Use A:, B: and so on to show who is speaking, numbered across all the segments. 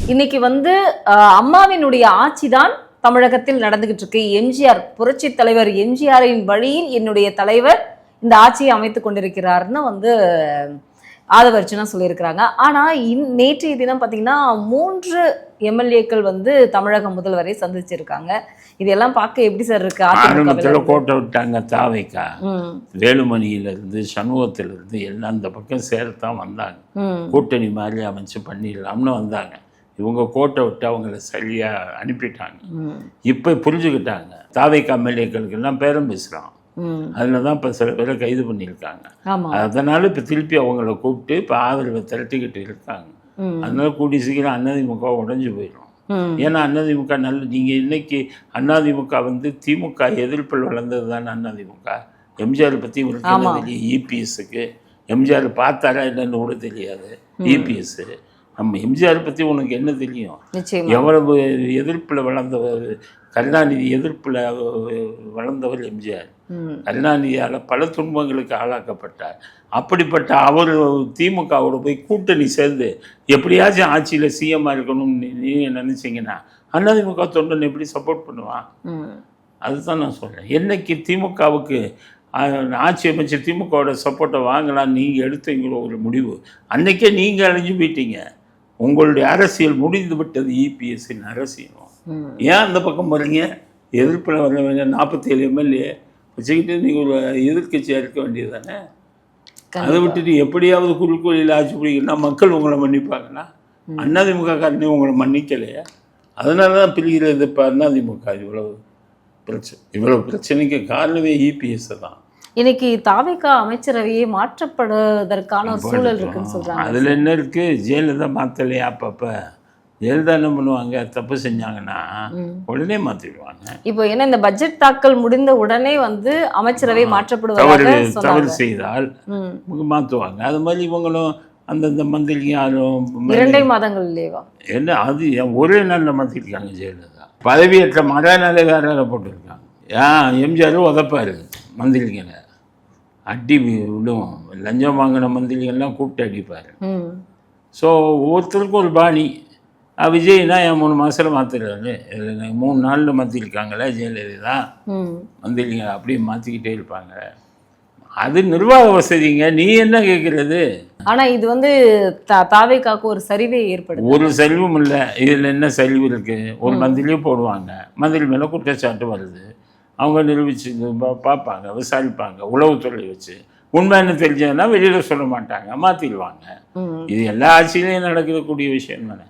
A: இன்னைக்கு வந்து அம்மாவினுடைய ஆட்சி தான் தமிழகத்தில் நடந்துகிட்டு இருக்கு. எம்ஜிஆர், புரட்சி தலைவர் எம்ஜிஆரின் வழியில் என்னுடைய தலைவர் இந்த ஆட்சியை அமைத்துக் கொண்டிருக்கிறார்னு வந்து ஆதவர்ச்சனா சொல்லியிருக்கிறாங்க. ஆனா நேற்றைய தினம் பாத்தீங்கன்னா 3 எம்எல்ஏக்கள் வந்து தமிழக முதல்வரை சந்திச்சிருக்காங்க. இதெல்லாம் பார்க்க எப்படி சார் இருக்கு?
B: ஆரம்பத்தில் கோட்டை விட்டாங்க தாவைக்கா, வேலுமணியிலிருந்து சண்முகத்திலிருந்து எல்லாம் அந்த பக்கம் சேரத்தான் வந்தாங்க. கூட்டணி மாதிரி அமைச்சு பண்ணிடலாம்னு வந்தாங்க. இவங்க கோட்டை விட்டு அவங்கள சரியா அனுப்பிட்டாங்க. இப்போ புரிஞ்சுக்கிட்டாங்க. தாவைக்கா எம்எல்ஏக்களுக்கு எல்லாம் பேரம் பேசுகிறான். அதில் தான் இப்போ சில பேரை கைது பண்ணியிருக்காங்க. அதனால இப்போ திருப்பி அவங்கள கூப்பிட்டு இப்போ ஆதரவை திரட்டிக்கிட்டு இருக்காங்க. அதனால கூடி சீக்கிரம் அதிமுக உடஞ்சி போயிடும். ஏன்னா அதிமுக நீங்கள் இன்னைக்கு அதிமுக வந்து திமுக எதிர்ப்பில் வளர்ந்தது தானே அதிமுக. எம்ஜிஆர் பற்றி இவருக்கு என்ன தெரியும்? இபிஎஸ்க்கு எம்ஜிஆர் பார்த்தாரா என்னன்னு கூட தெரியாது. இபிஎஸ் நம்ம எம்ஜிஆர் பற்றி உனக்கு என்ன தெரியும்? எவ்வளவு எதிர்ப்பில் வளர்ந்தவர், கருணாநிதி எதிர்ப்பில் வளர்ந்தவர் எம்ஜிஆர். கருணாநிதியால் பல துன்பங்களுக்கு ஆளாக்கப்பட்டார். அப்படிப்பட்ட அவர் திமுகவோட போய் கூட்டணி சேர்ந்து எப்படியாச்சும் ஆட்சியில் சிஎம்மாக இருக்கணும்னு நீங்கள் நினச்சிங்கன்னா அதிமுக தொண்டன் எப்படி சப்போர்ட் பண்ணுவான்? அதுதான் நான் சொல்கிறேன். என்னைக்கு திமுகவுக்கு ஆட்சி அமைச்சு திமுகவோட சப்போர்ட்டை வாங்கலாம் நீங்கள் எடுத்தீங்களோ ஒரு முடிவு, அன்றைக்கே நீங்கள் அழிஞ்சு போயிட்டீங்க. உங்களுடைய அரசியல் முடிந்து விட்டது. இபிஎஸ்ஸின் அரசியலும் ஏன் அந்த பக்கம் போகிறீங்க? எதிர்ப்பில் வர வேண்டிய 47 எம்எல்ஏ வச்சுக்கிட்டு நீங்கள் ஒரு எதிர்கட்சியாக இருக்க வேண்டியது தானே. அதை விட்டுட்டு எப்படியாவது குறுக்கோளில் ஆட்சி பிடிக்கணும்னா மக்கள் உங்களை மன்னிப்பாங்கன்னா? அதிமுக காரனே உங்களை மன்னிக்கலையா? அதனால தான் பிரிகிறது. இப்போ அதிமுக இவ்வளோ பிரச்சனைக்கு காரணமே இபிஎஸ் தான்.
A: இன்னைக்கு தாவேகா அமைச்சரவையை மாற்றப்படுவதற்கான ஒரு சூழல் இருக்குன்னு சொல்றாங்க.
B: அதில் என்ன இருக்கு? ஜெயலலிதா மாற்றலையா? அப்பப்போ ஜெயலலிதா என்ன பண்ணுவாங்க? தப்பு செஞ்சாங்கன்னா உடனே மாற்றிடுவாங்க.
A: இப்போ என்ன இந்த பட்ஜெட் தாக்கல் முடிந்த உடனே வந்து அமைச்சரவை மாற்றப்படுவாங்க.
B: தவறு செய்தால் மாற்றுவாங்க. அது மாதிரி இவங்களும் அந்தந்த மந்திரி யாரும்
A: 2 மாதங்கள்லேவா
B: என்ன அது ஒரே நாளில் மாற்றிருக்காங்க. ஜெயலலிதா பதவியேற்ற மறுநாளே வேற போட்டிருக்காங்க. எம்ஜிஆர் உதப்பாரு மந்திரிகளை அடி விடும். லஞ்சம் வாங்கின மந்திரிகள்லாம் கூப்பிட்டு அடிப்பார். ஸோ ஒவ்வொருத்தருக்கும் ஒரு பாணி. விஜய்னா என் 3 மாதத்தில் மாற்றுறாரு. 3 நாளில் மாற்றிருக்காங்களே ஜெயலலிதா. மந்திரிங்க அப்படியே மாற்றிக்கிட்டே இருப்பாங்க. அது நிர்வாக வசதிங்க. நீ என்ன கேட்குறது?
A: ஆனால் இது வந்து தாவேகாக்கு ஒரு சரிவே ஏற்படும்.
B: ஒரு சரிவும் இல்லை. இதில் என்ன சரிவு இருக்குது? ஒரு மந்திரியும் போடுவாங்க. மந்திரி மேலே குற்றச்சாட்டு வருது. அவங்க நிரூபிச்சு பார்ப்பாங்க, விசாரிப்பாங்க. உளவுத்துறை வச்சு உண்மைன்னு தெரிஞ்சதுன்னா வெளியில் சொல்ல மாட்டாங்க, மாற்றிடுவாங்க. இது எல்லா ஆட்சியிலையும் நடக்கக்கூடிய விஷயம் தானே.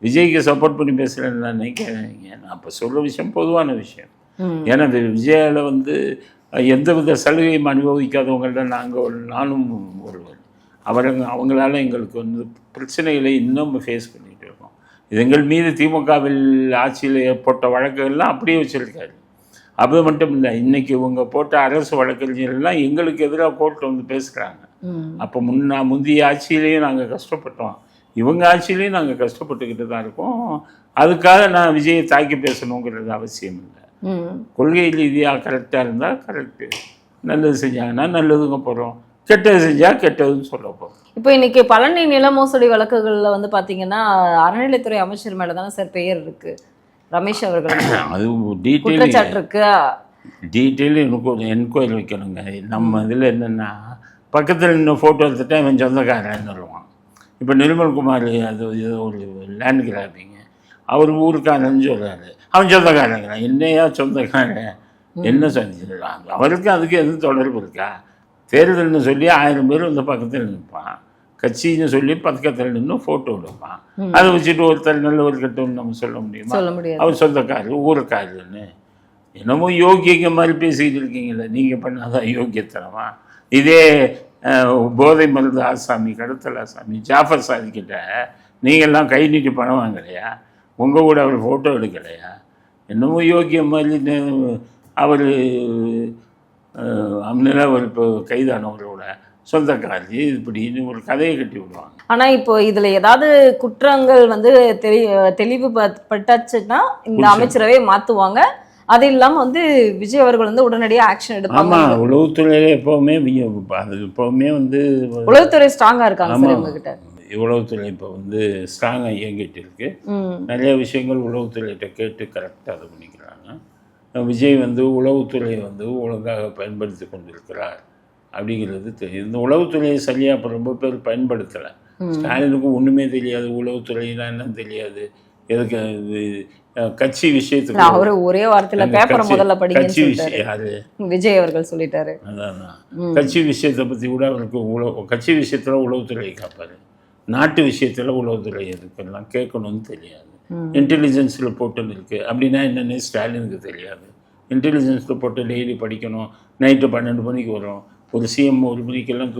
B: விஜய்க்கு சப்போர்ட் பண்ணி பேசுகிறேன்னு நான் நினைக்கிறேங்க. நான் இப்போ சொல்கிற விஷயம் பொதுவான விஷயம். ஏன்னா விஜயால் வந்து எந்தவித சலுகையும் அனுபவிக்காதவங்கள்ட்ட நானும் ஒருவர். அவங்களால எங்களுக்கு வந்து பிரச்சனைகளை இன்னும் ஃபேஸ் பண்ணிகிட்டு இருக்கோம். இது எங்கள் மீது திமுகவில் ஆட்சியில் போட்ட வழக்குகள்லாம் அப்படியே வச்சுருக்காரு. அது மட்டும் இல்லை, இன்றைக்கி இவங்க போட்ட அரசு வழக்கறிஞர்கள்லாம் எங்களுக்கு எதிராக கோர்ட்டில் வந்து பேசுகிறாங்க. அப்போ முந்தைய ஆட்சியிலையும் நாங்கள் கஷ்டப்பட்டோம், இவங்க ஆட்சியிலையும் நாங்கள் கஷ்டப்பட்டுக்கிட்டு தான் இருக்கோம். அதுக்காக நான் விஜயை தாக்கி பேசணுங்கிறது அவசியம் இல்லை. கொள்கை ரீதியாக கரெக்டாக இருந்தால் கரெக்டு, நல்லது செஞ்சாங்கன்னா நல்லதுங்க போகிறோம், கெட்டது செஞ்சால் கெட்டதுன்னு சொல்ல போகிறோம்.
A: இப்போ இன்னைக்கு பழனி நில மோசடி வழக்குகளில் வந்து பார்த்தீங்கன்னா அறநிலைத்துறை அமைச்சர் மேலே தானே சார் பெயர் இருக்குது, ரமேஷ் அவர்கள். அது
B: டீட்டெயில் எனக்கு ஒரு என்கொயரி வைக்கணுங்க. நம்ம இதில் என்னென்னா பக்கத்தில் இன்னும் ஃபோட்டோ எடுத்துட்டா இவன் சொந்தக்காரன்னு சொல்லுவான். இப்போ நிர்மல்குமார் அது ஒரு லேண்ட் கிராபிங்கு, அவர் ஊருக்காரன்னு சொல்கிறாரு, அவன் சொந்தக்காரங்கிறான். என்னையா சொந்தக்காரன்? என்ன சொல்லிடுறாங்க? அவருக்கு அதுக்கு எதுவும் தொடர்பு இருக்கா? தேர்தல்னு சொல்லி 1000 பேர் வந்து பக்கத்தில் நிற்பான், கட்சின்னு சொல்லி பக்கத்தில் நின்று ஃபோட்டோ எடுப்பான். அதை வச்சுட்டு ஒருத்தர் நல்லவர் கெட்டவன்னு நம்ம சொல்ல முடியுமா? அவர் சொந்தக்காரர், ஊருக்காரருன்னு. என்னமோ யோகியங்க மாதிரி பேசிக்கிட்டு இருக்கீங்களே, நீங்கள் பண்ணாதான் யோகியத்தனமா? இதே போதை மருந்து ஆசாமி, கடத்தல் ஆசாமி ஜாஃபர் சாதிக்கிட்ட நீங்கள்லாம் கை நீட்டி பணம் வாங்கலையா? உங்கள் கூட அவர் ஃபோட்டோ எடுக்கலையா? என்னமோ யோகியம் மாதிரி அவர் அவர் இப்போ கைதானவரோட சொந்தக்காரி இப்படின்னு ஒரு கதையை கட்டி விடுவாங்க.
A: ஆனால் இப்போ இதில் ஏதாவது குற்றங்கள் வந்து தெளிவு பட்டாச்சுன்னா இந்த அமைச்சரவை மாற்றுவாங்க. அது இல்லாமல் வந்து விஜய் அவர்கள் வந்து உடனடியாக ஆக்ஷன் எடுப்பாங்க.
B: ஆமாம், உளவுத்துறையில எப்போவுமே அது எப்போவுமே வந்து
A: உளவுத்துறை ஸ்ட்ராங்காக இருக்காங்க சார். உங்ககிட்ட
B: உளவுத்துறை இப்போ வந்து ஸ்ட்ராங்காக இயங்கிட்டு இருக்கு. நிறைய விஷயங்கள் உளவுத்துறையிட்ட கேட்டு கரெக்டாக அதை பண்ணிக்கிறாங்க. விஜய் வந்து உளவுத்துறையை வந்து ஒழுங்காக பயன்படுத்தி கொண்டிருக்கிறார் அப்படிங்கிறது தெரியும். இந்த உளவுத்துறையை சரியாக இப்போ ரொம்ப பேர் பயன்படுத்தலை. ஸ்டாலினுக்கு ஒன்றுமே தெரியாது, உளவுத்துறைனா என்னன்னு தெரியாது. எதுக்கு கட்சி விஷயத்துக்கு
A: அவரு ஒரே வாரத்தில் பேப்பரை முதல்ல
B: கட்சி விஷயம் யாரு
A: விஜய் அவர்கள் சொல்லிட்டாரு.
B: அதான் கட்சி விஷயத்தை பற்றி கூட அவருக்கு கட்சி விஷயத்தில் உளவுத்துறையை காப்பாரு, நாட்டு விஷயத்தில் உளவுத்துறை எதுக்கெல்லாம் கேட்கணும்னு தெரியாது. இன்டெலிஜென்ஸில் போட்டுன்னு இருக்குது அப்படின்னா என்னென்னு ஸ்டாலினுக்கு தெரியாது. இன்டெலிஜென்ஸில் போட்டு டெய்லி படிக்கணும். நைட்டு 12 மணிக்கு வரும். ஒரு சிஎம் 1 மணிக்கெல்லாம்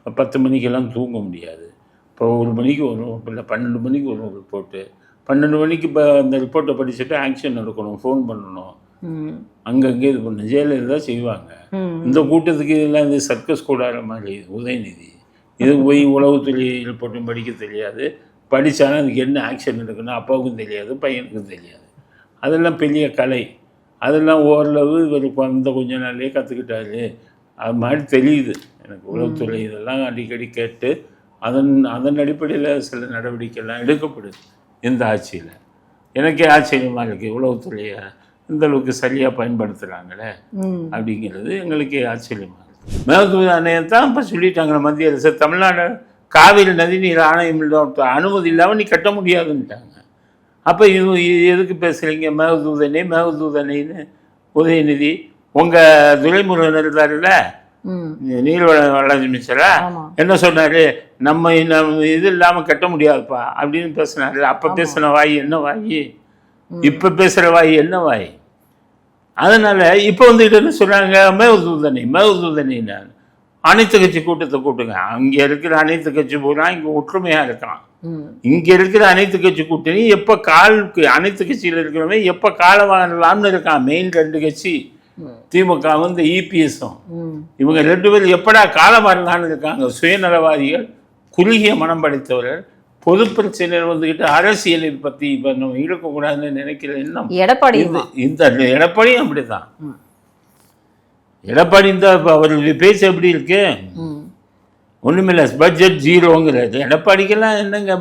B: 10 மணிக்கெல்லாம் தூங்க முடியாது. இப்போ 1 மணிக்கு வரும், இல்லை 12 மணிக்கு வரும் ரிப்போர்ட்டு. 12 மணிக்கு இப்போ அந்த ரிப்போர்ட்டை படிச்சுட்டு ஆக்ஷன் எடுக்கணும், ஃபோன் பண்ணணும், அங்கங்கே இது பண்ணணும். ஜெயலலிதா செய்வாங்க. இந்த கூட்டத்துக்கு இதெல்லாம் இந்த சர்க்கஸ் கூடாத மாதிரி உதயநிதி இதுக்கு போய் உளவுத்துறை ரிப்போர்ட்டும் படிக்க தெரியாது. படித்தாலும் அதுக்கு என்ன ஆக்ஷன் எடுக்கணும் அப்பாவுக்கும் தெரியாது, பையனுக்கும் தெரியாது. அதெல்லாம் பெரிய கலை. அதெல்லாம் ஓரளவு இவருக்கு வந்த கொஞ்ச நாள்லேயே கற்றுக்கிட்டாரு. அது மாதிரி தெரியுது எனக்கு. உளவுத்துறை இதெல்லாம் அடிக்கடி கேட்டு அதன் அடிப்படையில் சில நடவடிக்கைலாம் எடுக்கப்படுது இந்த ஆட்சியில். எனக்கே ஆச்சரியமாக இருக்குது, உளவுத்துறையை இந்த அளவுக்கு சரியாக பயன்படுத்துகிறாங்களே அப்படிங்கிறது எங்களுக்கே ஆச்சரியமாக இருக்குது. மேகதாது ஆணையம் தான் இப்போ சொல்லிட்டாங்க மத்திய அரசு, தமிழ்நாடு காவிரி நதிநீர் ஆணையம் அனுமதி இல்லாமல் நீ கட்ட முடியாதுன்ட்டாங்க. அப்போ இது எதுக்கு பேசுகிறீங்க மேகதாது அணைன்னு? உதயநிதி உங்கள் துரைமுருகன் இருந்தார்ல நீர்வள அமைச்சரா, என்ன சொன்னார்? நம்ம இது இல்லாமல் கட்ட முடியாதுப்பா அப்படின்னு பேசினாரு. அப்போ பேசின வாய் என்ன வாய், இப்போ பேசுகிற வாய் என்ன வாய்? அதனால் இப்போ வந்துட்டு என்ன சொல்கிறாங்க, மேகதாது அனைத்து கட்சி கூட்டத்தை கூட்டுங்க. அங்கே இருக்கிற அனைத்து கட்சி பூரா இங்கே ஒற்றுமையாக இருக்கான். இங்கே இருக்கிற அனைத்து கட்சி கூட்டணி எப்போ அனைத்து கட்சியில் இருக்கிறவங்க எப்போ கால வாங்கலாம்னு இருக்கான். மெயின் 2 கட்சி திமுகவும் இந்த இபிஎஸும். இவங்க 2 பேர் எப்படா காலம் வரலான்னு இருக்காங்க. சுயநலவாதிகள், குறுகிய மனம் படைத்தவர்கள், பொது பிரச்சனைகள் வந்துக்கிட்டு அரசியலை பற்றி இப்போ நம்ம இழுக்கக்கூடாதுன்னு நினைக்கிற எண்ணம் எடப்பாடி. இந்த எடப்பாடியும் அப்படிதான். எடப்பாடி இந்த அவருடைய பேச்சு எப்படி இருக்கு? ஒன்றுமில்ல, பட்ஜெட் ஜீரோங்கிறது. எடப்பாடிக்கெல்லாம் என்னங்க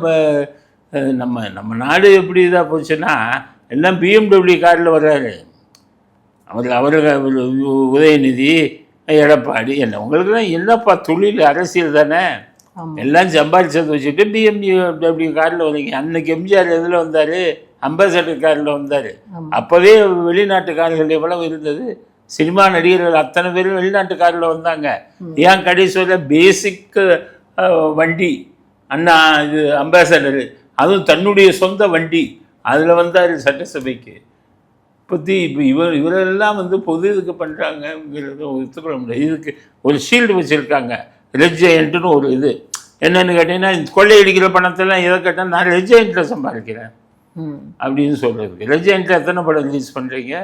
B: நம்ம நாடு எப்படி இதாக போச்சுன்னா எல்லாம் BMW காரில் வர்றாரு. அவர் உதயநிதி, எடப்பாடி என்ன உங்களுக்குலாம் என்னப்பா தொழில் அரசியல் தானே, எல்லாம் சம்பாதிச்சதை வச்சுட்டு BMW காரில் வரீங்க. அன்னைக்கு எம்ஜிஆர் எதில் வந்தார்? அம்பாசடர் காரில் வந்தார். அப்போவே வெளிநாட்டு கார்கள் எவ்வளவு இருந்தது? சினிமா நடிகர்கள் அத்தனை பேரும் வெளிநாட்டு காரில் வந்தாங்க. ஏன் கடைசியில் பேசிக் வண்டி அண்ணா இது அம்பாசடரு, அதுவும் தன்னுடைய சொந்த வண்டி, அதில் வந்தார் சட்டசபைக்கு. பற்றி இப்போ இவரெல்லாம் பொது இதுக்கு பண்ணுறாங்கங்கிறத ஒத்துக்கொள்ள முடியாது. இதுக்கு ஒரு ஷீல்டு வச்சுருக்காங்க, ரெட் ஜெயண்ட்டுன்னு ஒரு இது. என்னென்னு கேட்டிங்கன்னா, கொள்ளையடிக்கிற பணத்தெல்லாம் எதை கேட்டால் நான் ரெட் ஜெயண்ட்டில் சம்பாதிக்கிறேன் அப்படின்னு சொல்கிறதுக்கு. ரெட் ஜெயண்ட்டில் எத்தனை படம் ரிலீஸ் பண்ணுறீங்க?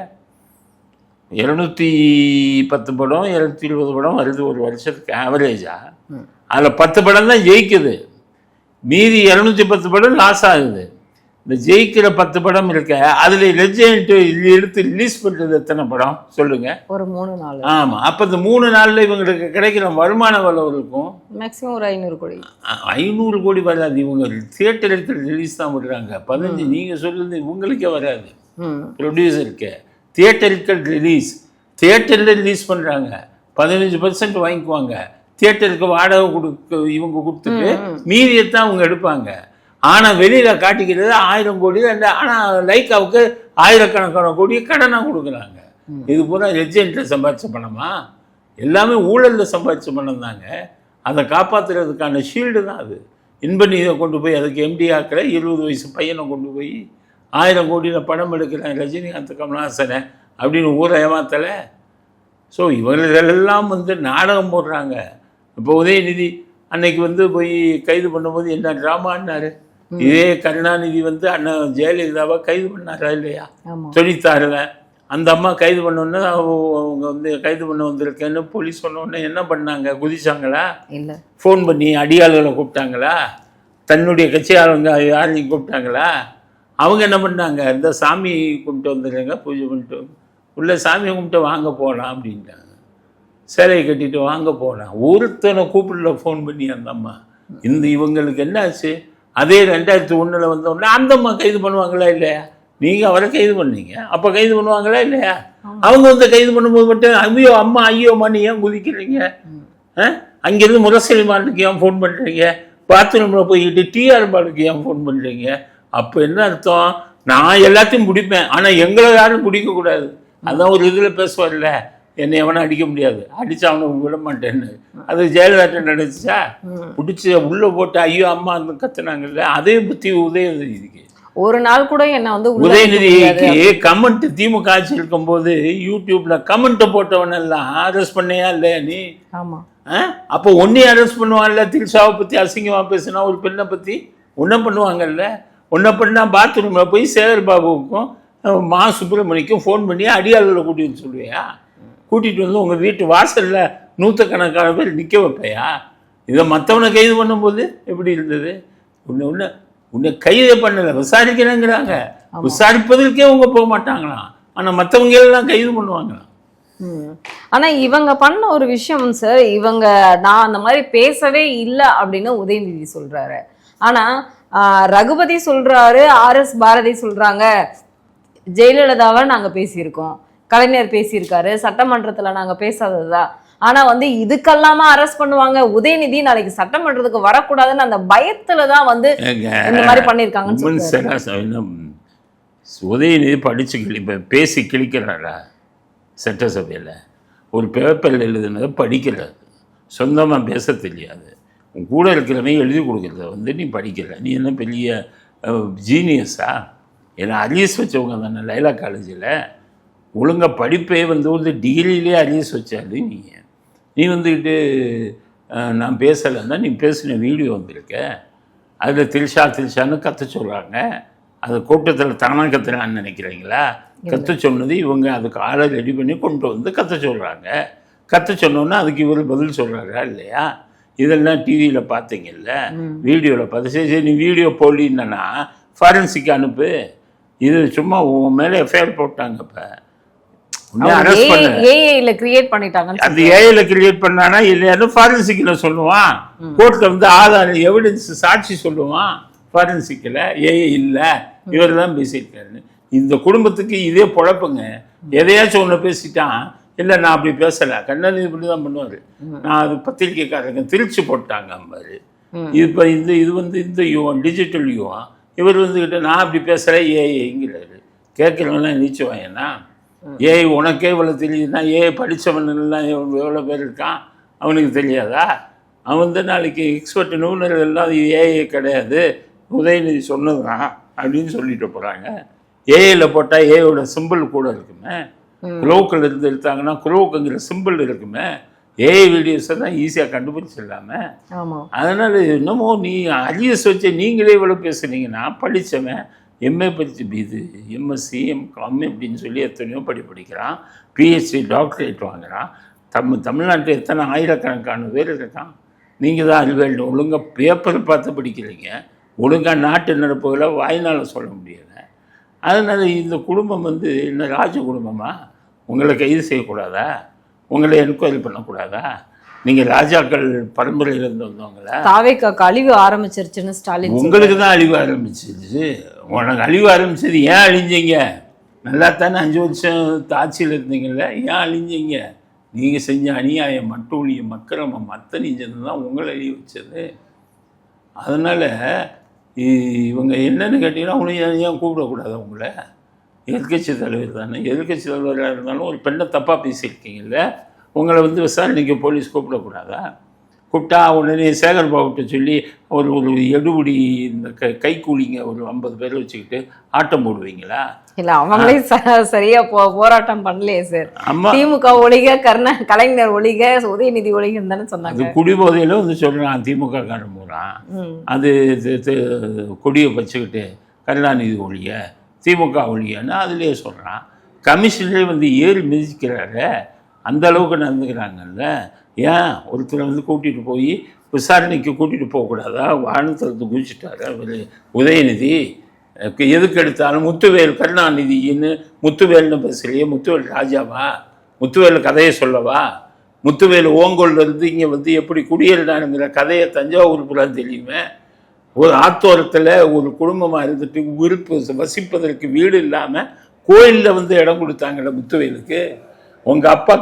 B: 210 படம் 220 படம் வருது ஒரு வருஷத்துக்கு ஆவரேஜாக. அதில் 10 படம் தான் ஜெயிக்குது, மீதி 210 படம் லாஸ் ஆகுது. இந்த ஜெயிக்கிற 10 படம் இருக்க, அதில் ரெஜெண்ட் எடுத்து ரிலீஸ் பண்ணுறது எத்தனை படம் சொல்லுங்கள்? ஒரு 3 நாள். ஆமாம், அப்போ இந்த 3 நாளில் இவங்களுக்கு கிடைக்கிற வருமானம் எவ்வளோ இருக்கும்? மேக்ஸிமம் ஒரு 500 கோடி. 500 கோடி வராது. இவங்க தியேட்டர் எடுத்து ரிலீஸ் தான் பண்ணுறாங்க. 15 நீங்கள் சொல்லுறது இவங்களுக்கே வராது. ப்ரொடியூசருக்கு தியேட்டருக்கு தியேட்டரில் ரிலீஸ் பண்ணுறாங்க, 15% வாங்கிக்குவாங்க. தியேட்டருக்கு வாடகை இவங்க கொடுத்துட்டு மீதியத்தான் அவங்க எடுப்பாங்க. ஆனால் வெளியில் காட்டிக்கிறது 1000 கோடி. ஆனால் லைக்காவுக்கு ஆயிரக்கணக்கான கோடி கடனாக கொடுக்குறாங்க. இது பூரா ரெஜெண்ட்டில் சம்பாதிச்ச பணமா? எல்லாமே ஊழலில் சம்பாதிச்ச பணம் தாங்க. அதை காப்பாற்றுறதுக்கான ஷீல்டு தான் அது. இன்பநிதியை கொண்டு போய் அதுக்கு எம்டி ஆக்கிற 20 வயசு பையனை கொண்டு போய் 1000 கோடியில் படம் எடுக்கிறேன் ரஜினிகாந்த் கமல்ஹாசனை அப்படின்னு ஊரை ஏமாத்தலை. ஸோ இவர்களெல்லாம் நாடகம் போடுறாங்க. இப்போ உதயநிதி அன்னைக்கு போய் கைது பண்ணும்போது என்ன ட்ராமான்னாரு. இதே கருணாநிதி அண்ணன் ஜெயலலிதாவை கைது பண்ணாரா இல்லையா? 96ல் அந்த அம்மா கைது பண்ணோன்னே அவங்க கைது பண்ண வந்திருக்கேன்னு போலீஸ் சொன்னோடனே என்ன பண்ணாங்க? குதிச்சாங்களா? இல்லை. ஃபோன் பண்ணி அடியாளுகளை கூப்பிட்டாங்களா? தன்னுடைய கட்சியாளங்க யாரையும் கூப்பிட்டாங்களா? அவங்க என்ன பண்ணாங்க? இந்த சாமி கும்பிட்டு வந்துடுறாங்க, பூஜை பண்ணிட்டு உள்ள சாமியை கும்பிட்டு வாங்க போகலாம் அப்படின்ட்டாங்க. சேலையை கட்டிட்டு வாங்க போகலாம். ஒருத்தனை கூப்பிடல ஃபோன் பண்ணி அந்த அம்மா. இவங்களுக்கு என்ன ஆச்சு? அதே 2001 வந்தோடனே அந்த அம்மா கைது பண்ணுவாங்களா இல்லையா? நீங்கள் அவரை கைது பண்ணீங்க, அப்போ கைது பண்ணுவாங்களா இல்லையா? அவங்க வந்து கைது பண்ணும்போது மட்டும் ஐயோ அம்மா ஐயோ அம்மான்னு ஏன் குதிக்கிறீங்க? அங்கேருந்து முரசொலி மாலுக்கு ஏன் ஃபோன் பண்ணுறீங்க? பாத்ரூமில் போய்கிட்டு டிஆர் பாலுக்கு ஏன் ஃபோன் பண்ணுறீங்க? அப்போ என்ன அர்த்தம்? நான் எல்லாத்தையும் பிடிப்பேன், ஆனால் எங்களை யாரும் பிடிக்கக்கூடாது. அதான் ஒரு இதில் பேசுவார்ல, என்னை எவனை அடிக்க முடியாது, அடிச்சு அவனை விட மாட்டேன்னு. அது ஜெயலலிதா நினைச்சா பிடிச்சி உள்ளே போட்டு ஐயோ அம்மா அந்த கத்துனாங்கல்ல, அதே புத்தி உதயநிதிக்கு.
A: ஒரு நாள் கூட என்ன வந்து
B: உதயநிதிக்கு கமெண்ட் திமுக ஆட்சி இருக்கும்போது யூடியூப்ல கமெண்ட் போட்டவனெல்லாம் அரெஸ்ட் பண்ணியா இல்லையா நீ?
A: ஆமா.
B: அப்போ ஒன்னையும் அரெஸ்ட் பண்ணுவாங்கல்ல. திரிஷாவை பற்றி அசிங்கமாக பேசினா ஒரு பெண்ணை பற்றி ஒன்றை பண்ணுவாங்கல்ல. ஒன்றை பண்ணால் பாத்ரூமில் போய் சேகர் பாபுவுக்கும் மா சுப்பிரமணிக்கும் ஃபோன் பண்ணி அடியாளில் கூட்டிகிட்டு சொல்லுவியா? கூட்டிகிட்டு வந்து உங்கள் வீட்டு வாசலில் நூற்றுக்கணக்கான பேர் நிற்க வைப்பையா? இதை மற்றவனை கைது பண்ணும்போது எப்படி இருந்தது? உன்னை கைதே பண்ணலை, விசாரிக்கிறேங்கிறாங்க. விசாரிப்பதற்கே அவங்க போக மாட்டாங்களாம், ஆனால் மற்றவங்க எல்லாம் கைது பண்ணுவாங்களாம்.
A: ஆனா இவங்க பண்ண ஒரு விஷயம் சார், இவங்க நான் அந்த மாதிரி பேசவே இல்லை அப்படின்னு உதயநிதி சொல்றாரு. ஆனா ரகுபதி சொல்றாரு, RS பாரதி சொல்றாங்க ஜெயலலிதாவை நாங்க பேசியிருக்கோம், கலைஞர் பேசியிருக்காரு, சட்டமன்றத்துல நாங்க பேசாததா. ஆனா வந்து இதுக்கெல்லாமா அரெஸ்ட் பண்ணுவாங்க? உதயநிதி நாளைக்கு சட்டமன்றத்துக்கு வரக்கூடாதுன்னு அந்த பயத்துலதான் வந்து இந்த மாதிரி பண்ணிருக்காங்க.
B: உதயநிதி படிச்சு பேசி கிழிக்கிறாரா? சட்டசபையில் ஒரு பேப்பரில் எழுதுனதை படிக்கிறாரு, சொந்தமாக பேச தெரியாது. உன் கூட இருக்கிறவங்க எழுதி கொடுக்குறத வந்து நீ படிக்கிற, நீ என்ன பெரிய ஜீனியஸா? ஏன்னா அரியஸ் வச்சவங்க தானே லைலா காலேஜில். ஒழுங்காக படிப்பே வந்து டிகிரியிலே அரியஸ் வச்சாரு. நீ வந்துக்கிட்டு நான் பேசலைன்னா நீ பேசின வீடியோ வந்திருக்க, அதில் திரிஷான்னு கற்று சொல்கிறாங்க. அது கூட்டத்தில் தானாக கத்துறான்னு நினைக்கிறீங்களா? கற்று சொன்னது இவங்க அதுக்கு ஆளை ரெடி பண்ணி கொண்டு வந்து கற்று சொல்கிறாங்க. கற்று சொன்னோன்னா அதுக்கு இவர் பதில் சொல்கிறாரா இல்லையா? இதெல்லாம் டிவியில் பார்த்தீங்கல்ல, வீடியோவில் பார்த்து. சரி நீ வீடியோ போடலின்னா ஃபாரன்சிக் அனுப்பு. இது சும்மா உன் மேலே எஃப்ஐஆர் போட்டாங்க. இப்போ அரெஸ்ட் பண்ண
A: ஏஐல கிரியேட் பண்ணிட்டாங்க.
B: அந்த ஏஐல கிரியேட் பண்ணானா இல்லையான்னு ஃபாரன்சிக்கில் சொல்லுவான். கோர்ட்டில் வந்து ஆதார எவிடன்ஸ் சாட்சி சொல்லுவான். ஃபாரன்சிக்கில் ஏஐ இல்லை, இவர் தான் பேசியிருக்காருன்னு. இந்த குடும்பத்துக்கு இதே பொழப்புங்க. எதையாச்சும் ஒன்று பேசிட்டான், இல்லை நான் அப்படி பேசலை, கண்ணன் இப்படி தான் பண்ணுவார். நான் அது பத்திரிக்கைக்காரங்க திருச்சி போட்டாங்க அம்பாரு. இப்போ இது வந்து இந்த யுவம் டிஜிட்டல் யுவம். இவர் வந்துக்கிட்ட நான் அப்படி பேசுகிறேன் ஏஐங்கிறாரு. கேட்குறவங்களாம் நீச்சுவாங்கன்னா ஏஐ உனக்கே இவ்வளோ தெரியுதுன்னா ஏஐ படித்தவன்லாம் எவ்வளோ பேர் இருக்கான், அவனுக்கு தெரியாதா? அவன் வந்து நாளைக்கு எக்ஸ்பர்ட் நிபுணர்கள் எல்லாம் அது ஏஐ கிடையாது, உதயநிதி சொன்னதுதான் அப்படின்னு சொல்லிட்டு போகிறாங்க. ஏஐயில் போட்டால் ஏஐயோட சிம்பிள் கூட இருக்குமே. குரோக்கில் இருந்து எடுத்தாங்கன்னா குரோக்குங்கிற சிம்பிள் இருக்குமே. ஏஐ வீடியோஸை தான் ஈஸியாக கண்டுபிடிச்சிடலாமே. அதனால் என்னமோ நீ அரியஸ் வச்சு நீங்களே இவ்வளோ பேசுனீங்கன்னா, படித்தவன் எம்ஏ படித்து இது எம்எஸ்சி எம்காம் அப்படின்னு சொல்லி எத்தனையோ படிக்கிறான், பிஹெச்டி டாக்டரேட் வாங்குகிறான். தமிழ்நாட்டில் எத்தனை ஆயிரக்கணக்கான பேர் இருக்கான். நீங்கள் தான் அறிவியல் ஒழுங்காக பேப்பரை பார்த்து படிக்கிறீங்க, ஒழுங்காக நாட்டு நடப்புகளை வாய்நாள சொல்ல முடியலை. அதனால் இந்த குடும்பம் வந்து என்ன ராஜ குடும்பமா? உங்களை கைது செய்யக்கூடாதா? உங்களை என்கொயரி பண்ணக்கூடாதா? நீங்கள் ராஜாக்கள் பரம்பரையிலேருந்து வந்தவங்களா?
A: தாவேக்காக்கு அழிவு ஆரம்பிச்சிருச்சுன்னு ஸ்டாலின்.
B: உங்களுக்கு தான் அழிவு ஆரம்பிச்சிருச்சு. உனக்கு அழிவு ஆரம்பிச்சது ஏன் அழிஞ்சிங்க? நல்லா தானே 5 வருஷம் ஆட்சியில் இருந்தீங்கல்ல, ஏன் அழிஞ்சிங்க? நீங்கள் செஞ்ச அநியாயம் மட்டூழியம் அக்கிரமம் அத்தனை செஞ்சது தான் உங்களை அழிய வச்சது. அதனால் இவங்க என்னென்னு கேட்டிங்கன்னா, அவங்களையும் ஏன் கூப்பிடக்கூடாது? அவங்கள எதிர்கட்சி தலைவர் தானே. எதிர்கட்சி தலைவராக இருந்தாலும் ஒரு பெண்ணை தப்பாக பேசியிருக்கீங்கல்ல, உங்களை வந்து விசாரணைக்கு போலீஸ் கூப்பிடக்கூடாதா? கூப்பிட்டா உடனே சேகர் பாபுட்ட சொல்லி ஒரு எடுபடி இந்த கைக்கூலிங்க ஒரு 50 பேர் வச்சுக்கிட்டு ஆட்டம் போடுவீங்களா?
A: இல்லை, அவங்களே சரியா போராட்டம் பண்ணலையே சார். திமுக ஒழிக, கலைஞர் ஒழிக, உதயநிதி ஒழிகன்னு தானே சொன்னாங்க.
B: அது குடிபோதையில் வந்து சொல்கிறான் திமுக காரன் போகிறான். அது கொடியை வச்சுக்கிட்டு கருணாநிதி ஒழிய திமுக ஒழியன்னு அதுலேயே சொல்கிறான். கமிஷனரே வந்து ஏறி மிதிக்கிறாரு, அந்த அளவுக்கு நடந்துக்கிறாங்கல்ல. ஏன் ஒருத்தரை வந்து கூட்டிகிட்டு போய் விசாரணைக்கு கூட்டிகிட்டு போகக்கூடாதா? வானத்திலிருந்து குதிச்சுட்டாரு அவர் உதயநிதி. எதுக்கு எடுத்தாலும் முத்துவேல் கருணாநிதின்னு முத்துவேல்னு பேசுகிறியே, முத்துவேல் ராஜாவா? முத்துவேல் கதையை சொல்லவா? முத்துவேலு ஓங்கோல்ல இருந்து இங்கே வந்து எப்படி குடியேறினானுங்கிற கதையை தஞ்சாவூர் புறம் தெரியுமே. ஒரு ஆத்தோரத்தில் ஒரு குடும்பமாக இருந்துட்டு விருப்பு வசிப்பதற்கு வீடு இல்லாமல் கோயிலில் வந்து இடம் கொடுத்தாங்கல்ல முத்துவேலுக்கு. உங்கள் அப்பா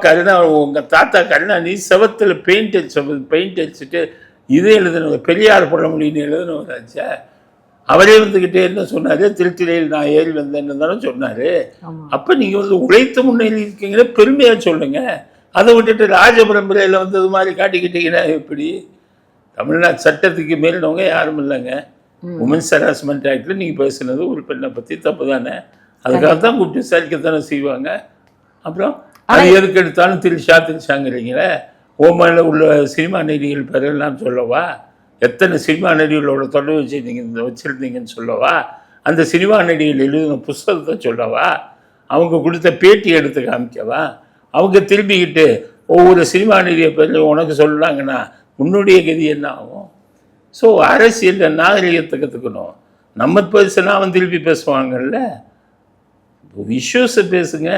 B: உங்கள் தாத்தா கருணாநிதி செவத்தில் பெயிண்ட் அடிச்சுட்டு இது எழுதுன பெரியார் பழமொழின்னு எழுதுனவராச்சா. அவரே வந்துக்கிட்டே என்ன சொன்னார், திருச்சிலையில் நான் ஏறி வந்தேன்னு தானே சொன்னார். அப்போ நீங்கள் வந்து உழைத்து முன்னேறி இருக்கீங்கன்னா பெருமையாக சொல்லுங்கள். அதை விட்டுட்டு ராஜபரம்பரையில் வந்து இது மாதிரி காட்டிக்கிட்டீங்கன்னா எப்படி? தமிழ்நாடு சட்டத்துக்கு மீறினவங்க யாரும் இல்லைங்க. உமன்ஸ் ஹராஸ்மெண்ட் ஆக்டில் நீங்கள் பேசுனது ஒரு பெண்ணை பற்றி தப்பு தானே. அதுக்காக தான் கூப்பிட்டு விசாரிக்கத்தானே செய்வாங்க. அப்புறம் அது எதுக்கு எடுத்தாலும் திரிஷாங்கிறீங்களே. ஓமனில் உள்ள சினிமா நடிகைகள் பேரெல்லாம் சொல்லவா? எத்தனை சினிமா நடிகளோட தொடர்பு வச்சுருந்தீங்கன்னு சொல்லவா? அந்த சினிமா நடிகைகள் எழுதின புஸ்தகத்தை சொல்லவா? அவங்க கொடுத்த பேட்டி எடுத்து காமிக்கவா? அவங்க திரும்பிக்கிட்டு ஒவ்வொரு சினிமா நடிகை பேர் உனக்கு சொல்கிறாங்கன்னா உன்னுடைய கதி என்ன ஆகும்? ஸோ அரசியலில் நாகரிகத்தை கற்றுக்கணும். நம்ம பேசுனா அவன் திருப்பி பேசுவாங்கல்ல. இஷ்யூஸை பேசுங்க.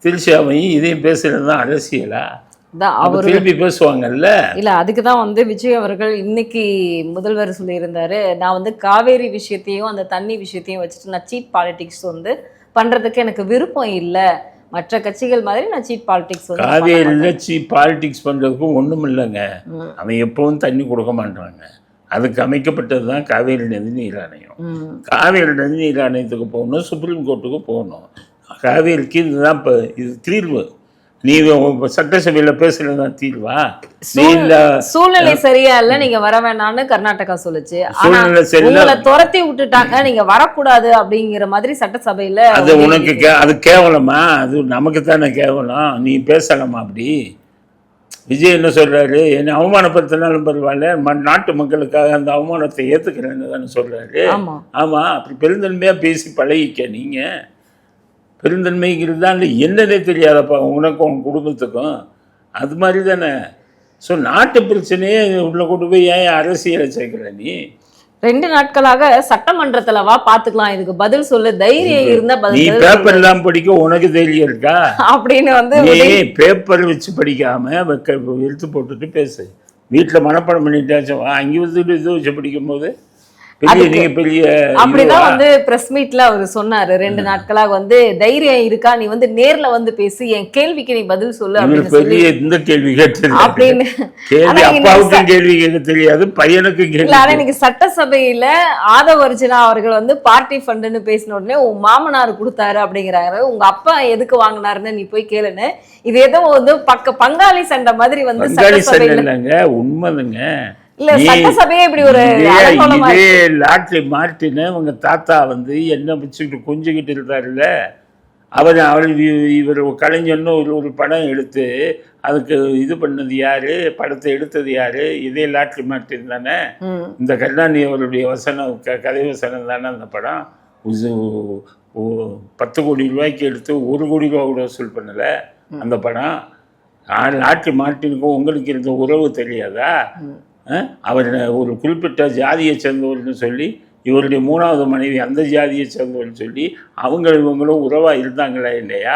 B: திருச்சியாவையும் இதையும் பேசுகிறது தான் அரசியலா? திருப்பி பேசுவாங்கல்ல.
A: இல்ல அதுக்கு தான் வந்து விஜய் அவர்கள் இன்னைக்கு முதல்வர் சொல்லியிருந்தாரு, நான் வந்து காவேரி விஷயத்தையும் அந்த தண்ணி விஷயத்தையும் வச்சுட்டு நான் சீட் பாலிடிக்ஸ் வந்து பண்றதுக்கு எனக்கு விருப்பம் இல்லை, மற்ற கட்சிகள் மாதிரி நான் சீட் பாலிடிக்ஸ் வந்து
B: காவேரியில் சீட் பாலிடிக்ஸ் பண்ணுறதுக்கும் ஒன்றும் இல்லைங்க. அவன் எப்பவும் தண்ணி கொடுக்க மாட்டாங்க. அதுக்கு அமைக்கப்பட்டது தான் காவேரி நதிநீர் ஆணையம். காவேரி நதிநீர் ஆணையத்துக்கு போகணும், சுப்ரீம் கோர்ட்டுக்கு போகணும். காவேரிக்கு இதுதான் இப்போ இது தீர்வு. நீ சட்டசபையில் பேசுறது தான் தீர்வா?
A: சூழ்நிலை சரியா இல்ல, நீங்க வர வேணாம்னு கர்நாடகா சொல்லுச்சு. உங்களை துரத்தி விட்டுட்டாங்க, நீங்க வரக்கூடாது அப்படிங்கிற மாதிரி சட்டசபையில.
B: அது உனக்கு அது கேவலமா? அது நமக்கு தானே கேவலம். நீ பேசலாமா அப்படி? விஜய் என்ன சொல்றாரு, என்னை அவமானப்படுத்தினாலும் பரவாயில்ல, நாட்டு மக்களுக்காக அந்த அவமானத்தை ஏத்துக்கிறேன்னு தானே சொல்றாரு. ஆமா, அப்படி பெருந்தன்மையா பேசி பழகிக்க. நீங்க பெருந்தன்மைங்கிறது தான் என்னன்னே தெரியாதப்பா உனக்கும் உன் குடும்பத்துக்கும். அது மாதிரி தானே. ஸோ நாட்டு பிரச்சனையே உள்ள கொண்டு போய் ஏன் அரசியலை சேர்க்கிற நீ?
A: 2 நாட்களாக சட்டமன்றத்துல வா பாத்துக்கலாம், இதுக்கு பதில் சொல்லு, தைரியம் இருந்தா பதில்.
B: நீ பேப்பர் எல்லாம் படிக்க உனக்கு தைரியம் இருக்கா
A: அப்படின்னு வந்து
B: நீ பேப்பர் வச்சு படிக்காம எடுத்து போட்டுட்டு பேசு. வீட்டில் மனப்பாடம் பண்ணிட்டாச்சும் அங்கே வந்துட்டு இது வச்சு படிக்கும் போது
A: அப்படிதான் வந்து பிரஸ் மீட்ல அவர் சொன்னாரு. 2 நாட்களாக வந்து தைரியம் இருக்கா, நீ வந்து நேர்ல வந்து பேசி என் கேள்விக்கு நீ பதில் சொல்லு அப்படின்னு.
B: இந்த கேள்வி கேட்டு அப்படின்னு கேள்வி கேட்க தெரியாது பையனுக்கு.
A: ஆனா இன்னைக்கு சட்டசபையில ஆதவ அர்ஜுனா அவர்கள் வந்து பார்ட்டி ஃபண்டுன்னு பேசின உடனே உன் மாமனார் கொடுத்தாரு அப்படிங்கிறாரு, உங்க அப்பா எதுக்கு வாங்கினாருன்னு நீ போய் கேளுன்னு. இது ஏதோ வந்து பங்காளி சண்டை மாதிரி வந்து
B: சட்டசபையில உண்மைதுங்க. லாட்ரி மார்ட்டின் உங்க தாத்தா வந்து என்ன வச்சுக்கிட்டு கொஞ்சிக்கிட்டு இருந்தாருல்ல, இவர் கலைஞர்னு ஒரு படம் எடுத்து அதுக்கு இது பண்ணது யாரு, படத்தை எடுத்தது யாரு? இதே லாட்ரி மார்ட்டின் தானே. இந்த கருணாநிதி அவருடைய வசனம் கதை வசனம் தானே அந்த படம். 10 கோடி ரூபாய்க்கு எடுத்து 1 கோடி ரூபா கூட வசூல் பண்ணல அந்த படம். லாட்ரி மார்ட்டினுக்கும் உங்களுக்கு இருந்த உறவு தெரியாதா? அவர் ஒரு குறிப்பிட்ட ஜாதியை சேர்ந்தவர்னு சொல்லி இவருடைய 3வது மனைவி அந்த ஜாதியை சேர்ந்தவர்னு சொல்லி இவங்களும் உறவாக இருந்தாங்களா இல்லையா?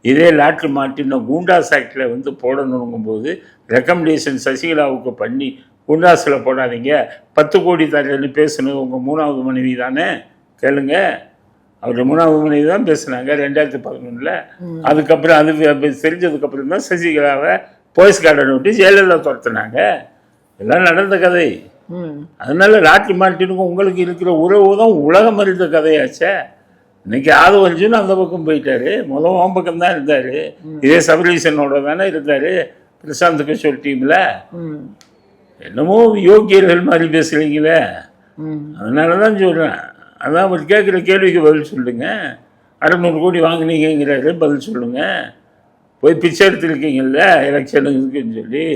B: இதே லாட்ரி மார்ட்டின் கூண்டாஸ் ஆக்டில் வந்து போடணுங்கும்போது ரெக்கமெண்டேஷன் சசிகலாவுக்கு பண்ணி குண்டாஸில் போடாதீங்க 10 கோடி தரேன்னு பேசுனது உங்கள் 3வது மனைவி தானே. கேளுங்க, அவருடைய 3வது மனைவி தான் பேசுனாங்க 2011. அதுக்கப்புறம் அது தெரிஞ்சதுக்கப்புறம் தான் சசிகலாவை போலீஸ் கார்டன் விட்டு ஜெயலலிதா துரத்துனாங்க. எல்லாம் நடந்த கதை. அதனால லாட்ரி மார்ட்டினுக்கும் உங்களுக்கு இருக்கிற உறவு தான் உலகம் அறிந்த கதையாச்சே. இன்னைக்கு ஆதவர்ஜுன் அந்த பக்கம் போயிட்டாரு, முதல் பக்கம் தான் இருந்தாரு. இதே சபரீசனோட தானே இருந்தாரு பிரசாந்த் கிஷோர் டீம்ல. என்னமோ யோகியர்கள் மாதிரி பேசுறீங்களே. அதனாலதான் சொல்றேன். அதான் அவர் கேட்குற கேள்விக்கு பதில் சொல்லுங்க. 600 கோடி வாங்கினீங்கிறாரு, பதில் சொல்லுங்க. போய் பிச்சை எடுத்துருக்கீங்கல்ல எலெக்ஷனுக்குன்னு சொல்லி.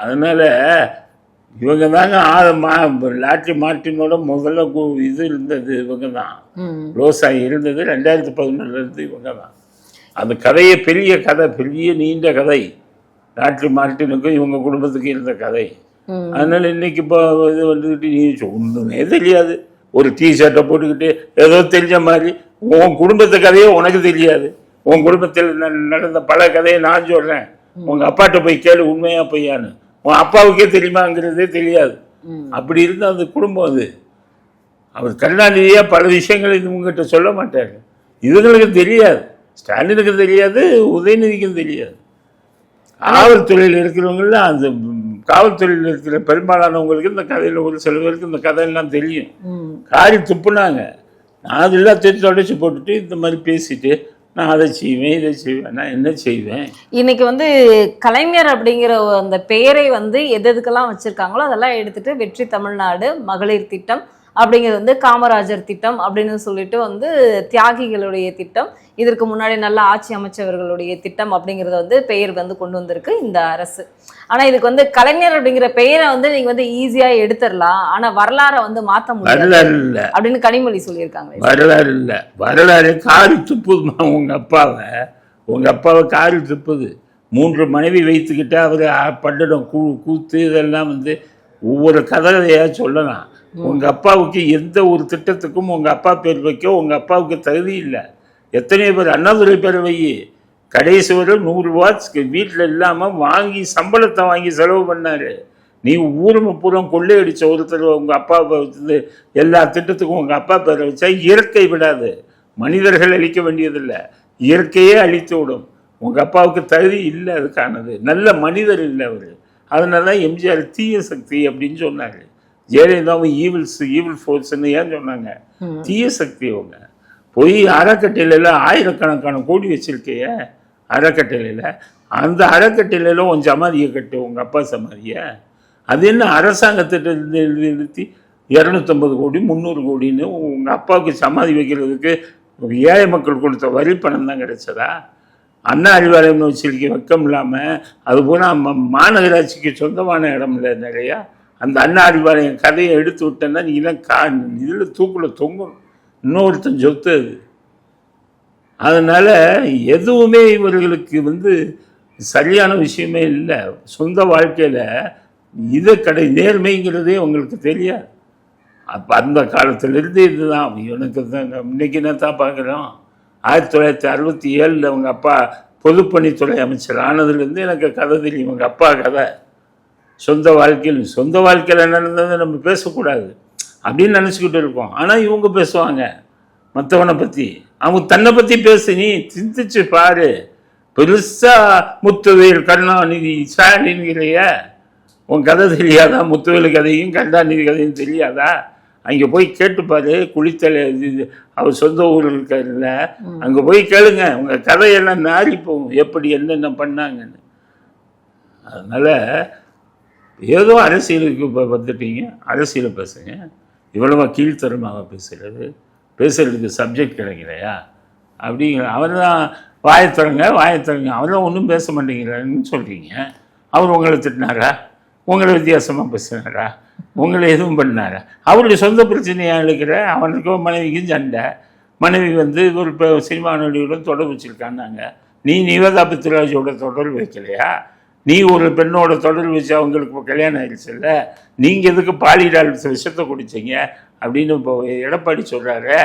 B: அதனால் இவங்க தாங்க லாட்ரி மார்ட்டினோட முதல்ல இது இருந்தது இவங்க தான். ரோசாகி இருந்தது 2011 இவங்க தான். அந்த கதையை பெரிய கதை, பெரிய நீண்ட கதை. லாட்ரி மார்ட்டினுக்கும் இவங்க குடும்பத்துக்கும் இருந்த கதை. அதனால இன்னைக்கு இப்போ இது வந்துக்கிட்டு நீ ஒன்றுமே தெரியாது, ஒரு டிஷர்ட்டை போட்டுக்கிட்டு ஏதோ தெரிஞ்ச மாதிரி உன் குடும்பத்து கதையே உனக்கு தெரியாது. உன் குடும்பத்தில் நடந்த பல கதையை நான் சொல்கிறேன். உங்கள் அப்பாட்ட போய் கேளு உண்மையா பொய்யான்னு. உன் அப்பாவுக்கே தெரியுமாங்கிறதே தெரியாது. அப்படி இருந்தால் அந்த குடும்பம் அது. அவர் கருணாநிதியாக பல விஷயங்கள் இவங்ககிட்ட சொல்ல மாட்டார். இதுங்களுக்கு தெரியாது, ஸ்டாலினுக்கு தெரியாது, உதயநிதிக்கும் தெரியாது. காவல்துறையில் இருக்கிறவங்கள அந்த காவல்துறையில் இருக்கிற பெரும்பாலானவங்களுக்கு இந்த கதையில் ஒரு சில பேருக்கு இந்த கதையெல்லாம் தெரியும். காரி துப்புனாங்க. நான் அது எல்லாத்தையும் தொடச்சி போட்டுட்டு இந்த மாதிரி பேசிட்டு நான் அதை செய்வேன் இதை செய்வேன். நான் என்ன செய்வேன்?
A: இன்னைக்கு வந்து கலைஞர் அப்படிங்கிற அந்த பெயரை வந்து எதுக்கெல்லாம் வச்சிருக்காங்களோ அதெல்லாம் எடுத்துட்டு வெற்றி தமிழ்நாடு, மகளிர் திட்டம் அப்படிங்கிறது வந்து காமராஜர் திட்டம் அப்படின்னு சொல்லிட்டு வந்து தியாகிகளுடைய திட்டம், இதற்கு முன்னாடி நல்ல ஆட்சி அமைச்சவர்களுடைய திட்டம் அப்படிங்கிறத வந்து பெயர் வந்து கொண்டு வந்திருக்கு இந்த அரசு. ஆனால் இதுக்கு வந்து கலைஞர் அப்படிங்கிற பெயரை வந்து நீங்க வந்து ஈஸியா எடுத்துடலாம், ஆனா வரலாறை வந்து மாற்ற முடியாது அப்படின்னு கனிமொழி சொல்லியிருக்காங்க.
B: வரலாறு இல்லை, வரலாறு காரி துப்புதுமா. உங்க அப்பாவை காரி துப்புது. 3 மனைவி வைத்துக்கிட்டு அவர் பண்டடம் கூத்து இதெல்லாம் வந்து ஒவ்வொரு கதையா சொல்லலாம். உங்க அப்பாவுக்கு எந்த ஒரு திட்டத்துக்கும் உங்க அப்பா பேர் வைக்க உங்க அப்பாவுக்கு தகுதி இல்லை. எத்தனையோ பேர் அண்ணாதுரை பேரை வை, கடைசி வரை 100 ரூபா வீட்டில் இல்லாமல் வாங்கி சம்பளத்தை வாங்கி செலவு பண்ணாரு. நீ ஊருமை பூரா கொள்ளையடிச்ச ஒருத்தர் உங்க அப்பாவை வந்து எல்லா திட்டத்துக்கும் உங்க அப்பா பேரை வச்சா இயற்கை விடாது. மனிதர்கள் அழிக்க வேண்டியதில்லை, இயற்கையே அழித்து விடும். உங்க அப்பாவுக்கு தகுதி இல்லை, அதுக்கானது நல்ல மனிதர் இல்லை அவர். அதனால தான் எம்ஜிஆர் தீய சக்தி அப்படின்னு சொன்னார். ஜெயலலிதாவும் ஈவில் ஃபோர்ஸ்ன்னு ஏன் சொன்னாங்க? தீய சக்தி. அவங்க போய் அறக்கட்டையில ஆயிரக்கணக்கான கோடி வச்சிருக்கைய அறக்கட்டையில, அந்த அறக்கட்டையில உன் சமாதியை கட்டு, உங்க அப்பா சமாதியை. அது என்ன அரசாங்கத்திட்ட நிறுத்தி 250 கோடி 300 கோடின்னு உங்க அப்பாவுக்கு சமாதி வைக்கிறதுக்கு ஏழை மக்கள் கொடுத்த வரி பணம் தான் கிடைச்சதா? அண்ணா அறிவாலயம்னு வச்சிருக்க வெக்கம் இல்லாமல் அது போல மாநகராட்சிக்கு சொந்தமான இடம் இல்லை நிறையா. அந்த அண்ணா அறிவாலயம் கதையை எடுத்து விட்டேன்னா நீலாம் இதில் தூக்கில் தொங்கணும். இன்னொருத்தன் சொத்து அது. அதனால் எதுவுமே இவர்களுக்கு வந்து சரியான விஷயமே இல்லை. சொந்த வாழ்க்கையில் இதை நேர்மைங்கிறதே உங்களுக்கு தெரியாது. அப்போ அந்த காலத்திலிருந்து இதுதான். எனக்கு தான் இன்னைக்கு என்ன தான் பார்க்குறோம். 1967 அவங்க அப்பா பொதுப்பணித்துறை அமைச்சர் ஆனதுலேருந்து எனக்கு கதை தெரியும். அவங்க அப்பா கதை சொந்த வாழ்க்கையில் என்ன நடந்ததை நம்ம பேசக்கூடாது அப்படின்னு நினச்சிக்கிட்டு இருக்கோம். ஆனால் இவங்க பேசுவாங்க மற்றவனை பற்றி. அவங்க தன்னை பற்றி பேசு, நீ சிந்திச்சு பாரு. பெருசாக முத்துவேல் கருணாநிதி ஸ்டாலின்கிறைய உன் கதை தெரியாதா? முத்துவேல் கதையும் கருணாநிதி கதையும் தெரியாதா? அங்கே போய் கேட்டுப்பாரு. குளித்தலை அவர் சொந்த ஊர் இருக்காருல்ல, அங்கே போய் கேளுங்க. உங்கள் கதையெல்லாம் நாரி போகும் எப்படி என்னென்ன பண்ணாங்கன்னு. அதனால் ஏதோ அரசியலுக்கு இப்போ வந்துட்டீங்க, அரசியலை பேசுங்க. இவ்வளவா கீழ்த்தரமாக பேசுகிறதுக்கு சப்ஜெக்ட் கிடைக்கலையா அப்படிங்கிற. அவர் தான் வாயத்தரங்க அவர் தான் ஒன்றும் பேச மாட்டேங்கிறாருன்னு சொல்கிறீங்க. அவர் உங்களை திட்டினாரா? உங்களை வித்தியாசமாக பேசுனாரா? உங்களை எதுவும் பண்ணாரா? அவருடைய சொந்த பிரச்சனையாக இருக்கிற அவனுக்கு மனைவிக்கும் சண்டை. மனைவி வந்து ஒரு சினிமா நடிகருடன் தொடர்பு வச்சுருக்கான்னாங்க. நீ நிவேதா பித்ராஜோட தொடர்பு வைக்கலையா? நீ ஒரு பெண்ணோட தொடர்பு வச்சு அவங்களுக்கு கல்யாணம் ஆயிடுச்சு இல்லை? நீங்கள் எதுக்கு பாலிடால் விஷத்தை குடிச்சிங்க அப்படின்னு இப்போ எடப்பாடி சொல்கிறாரு.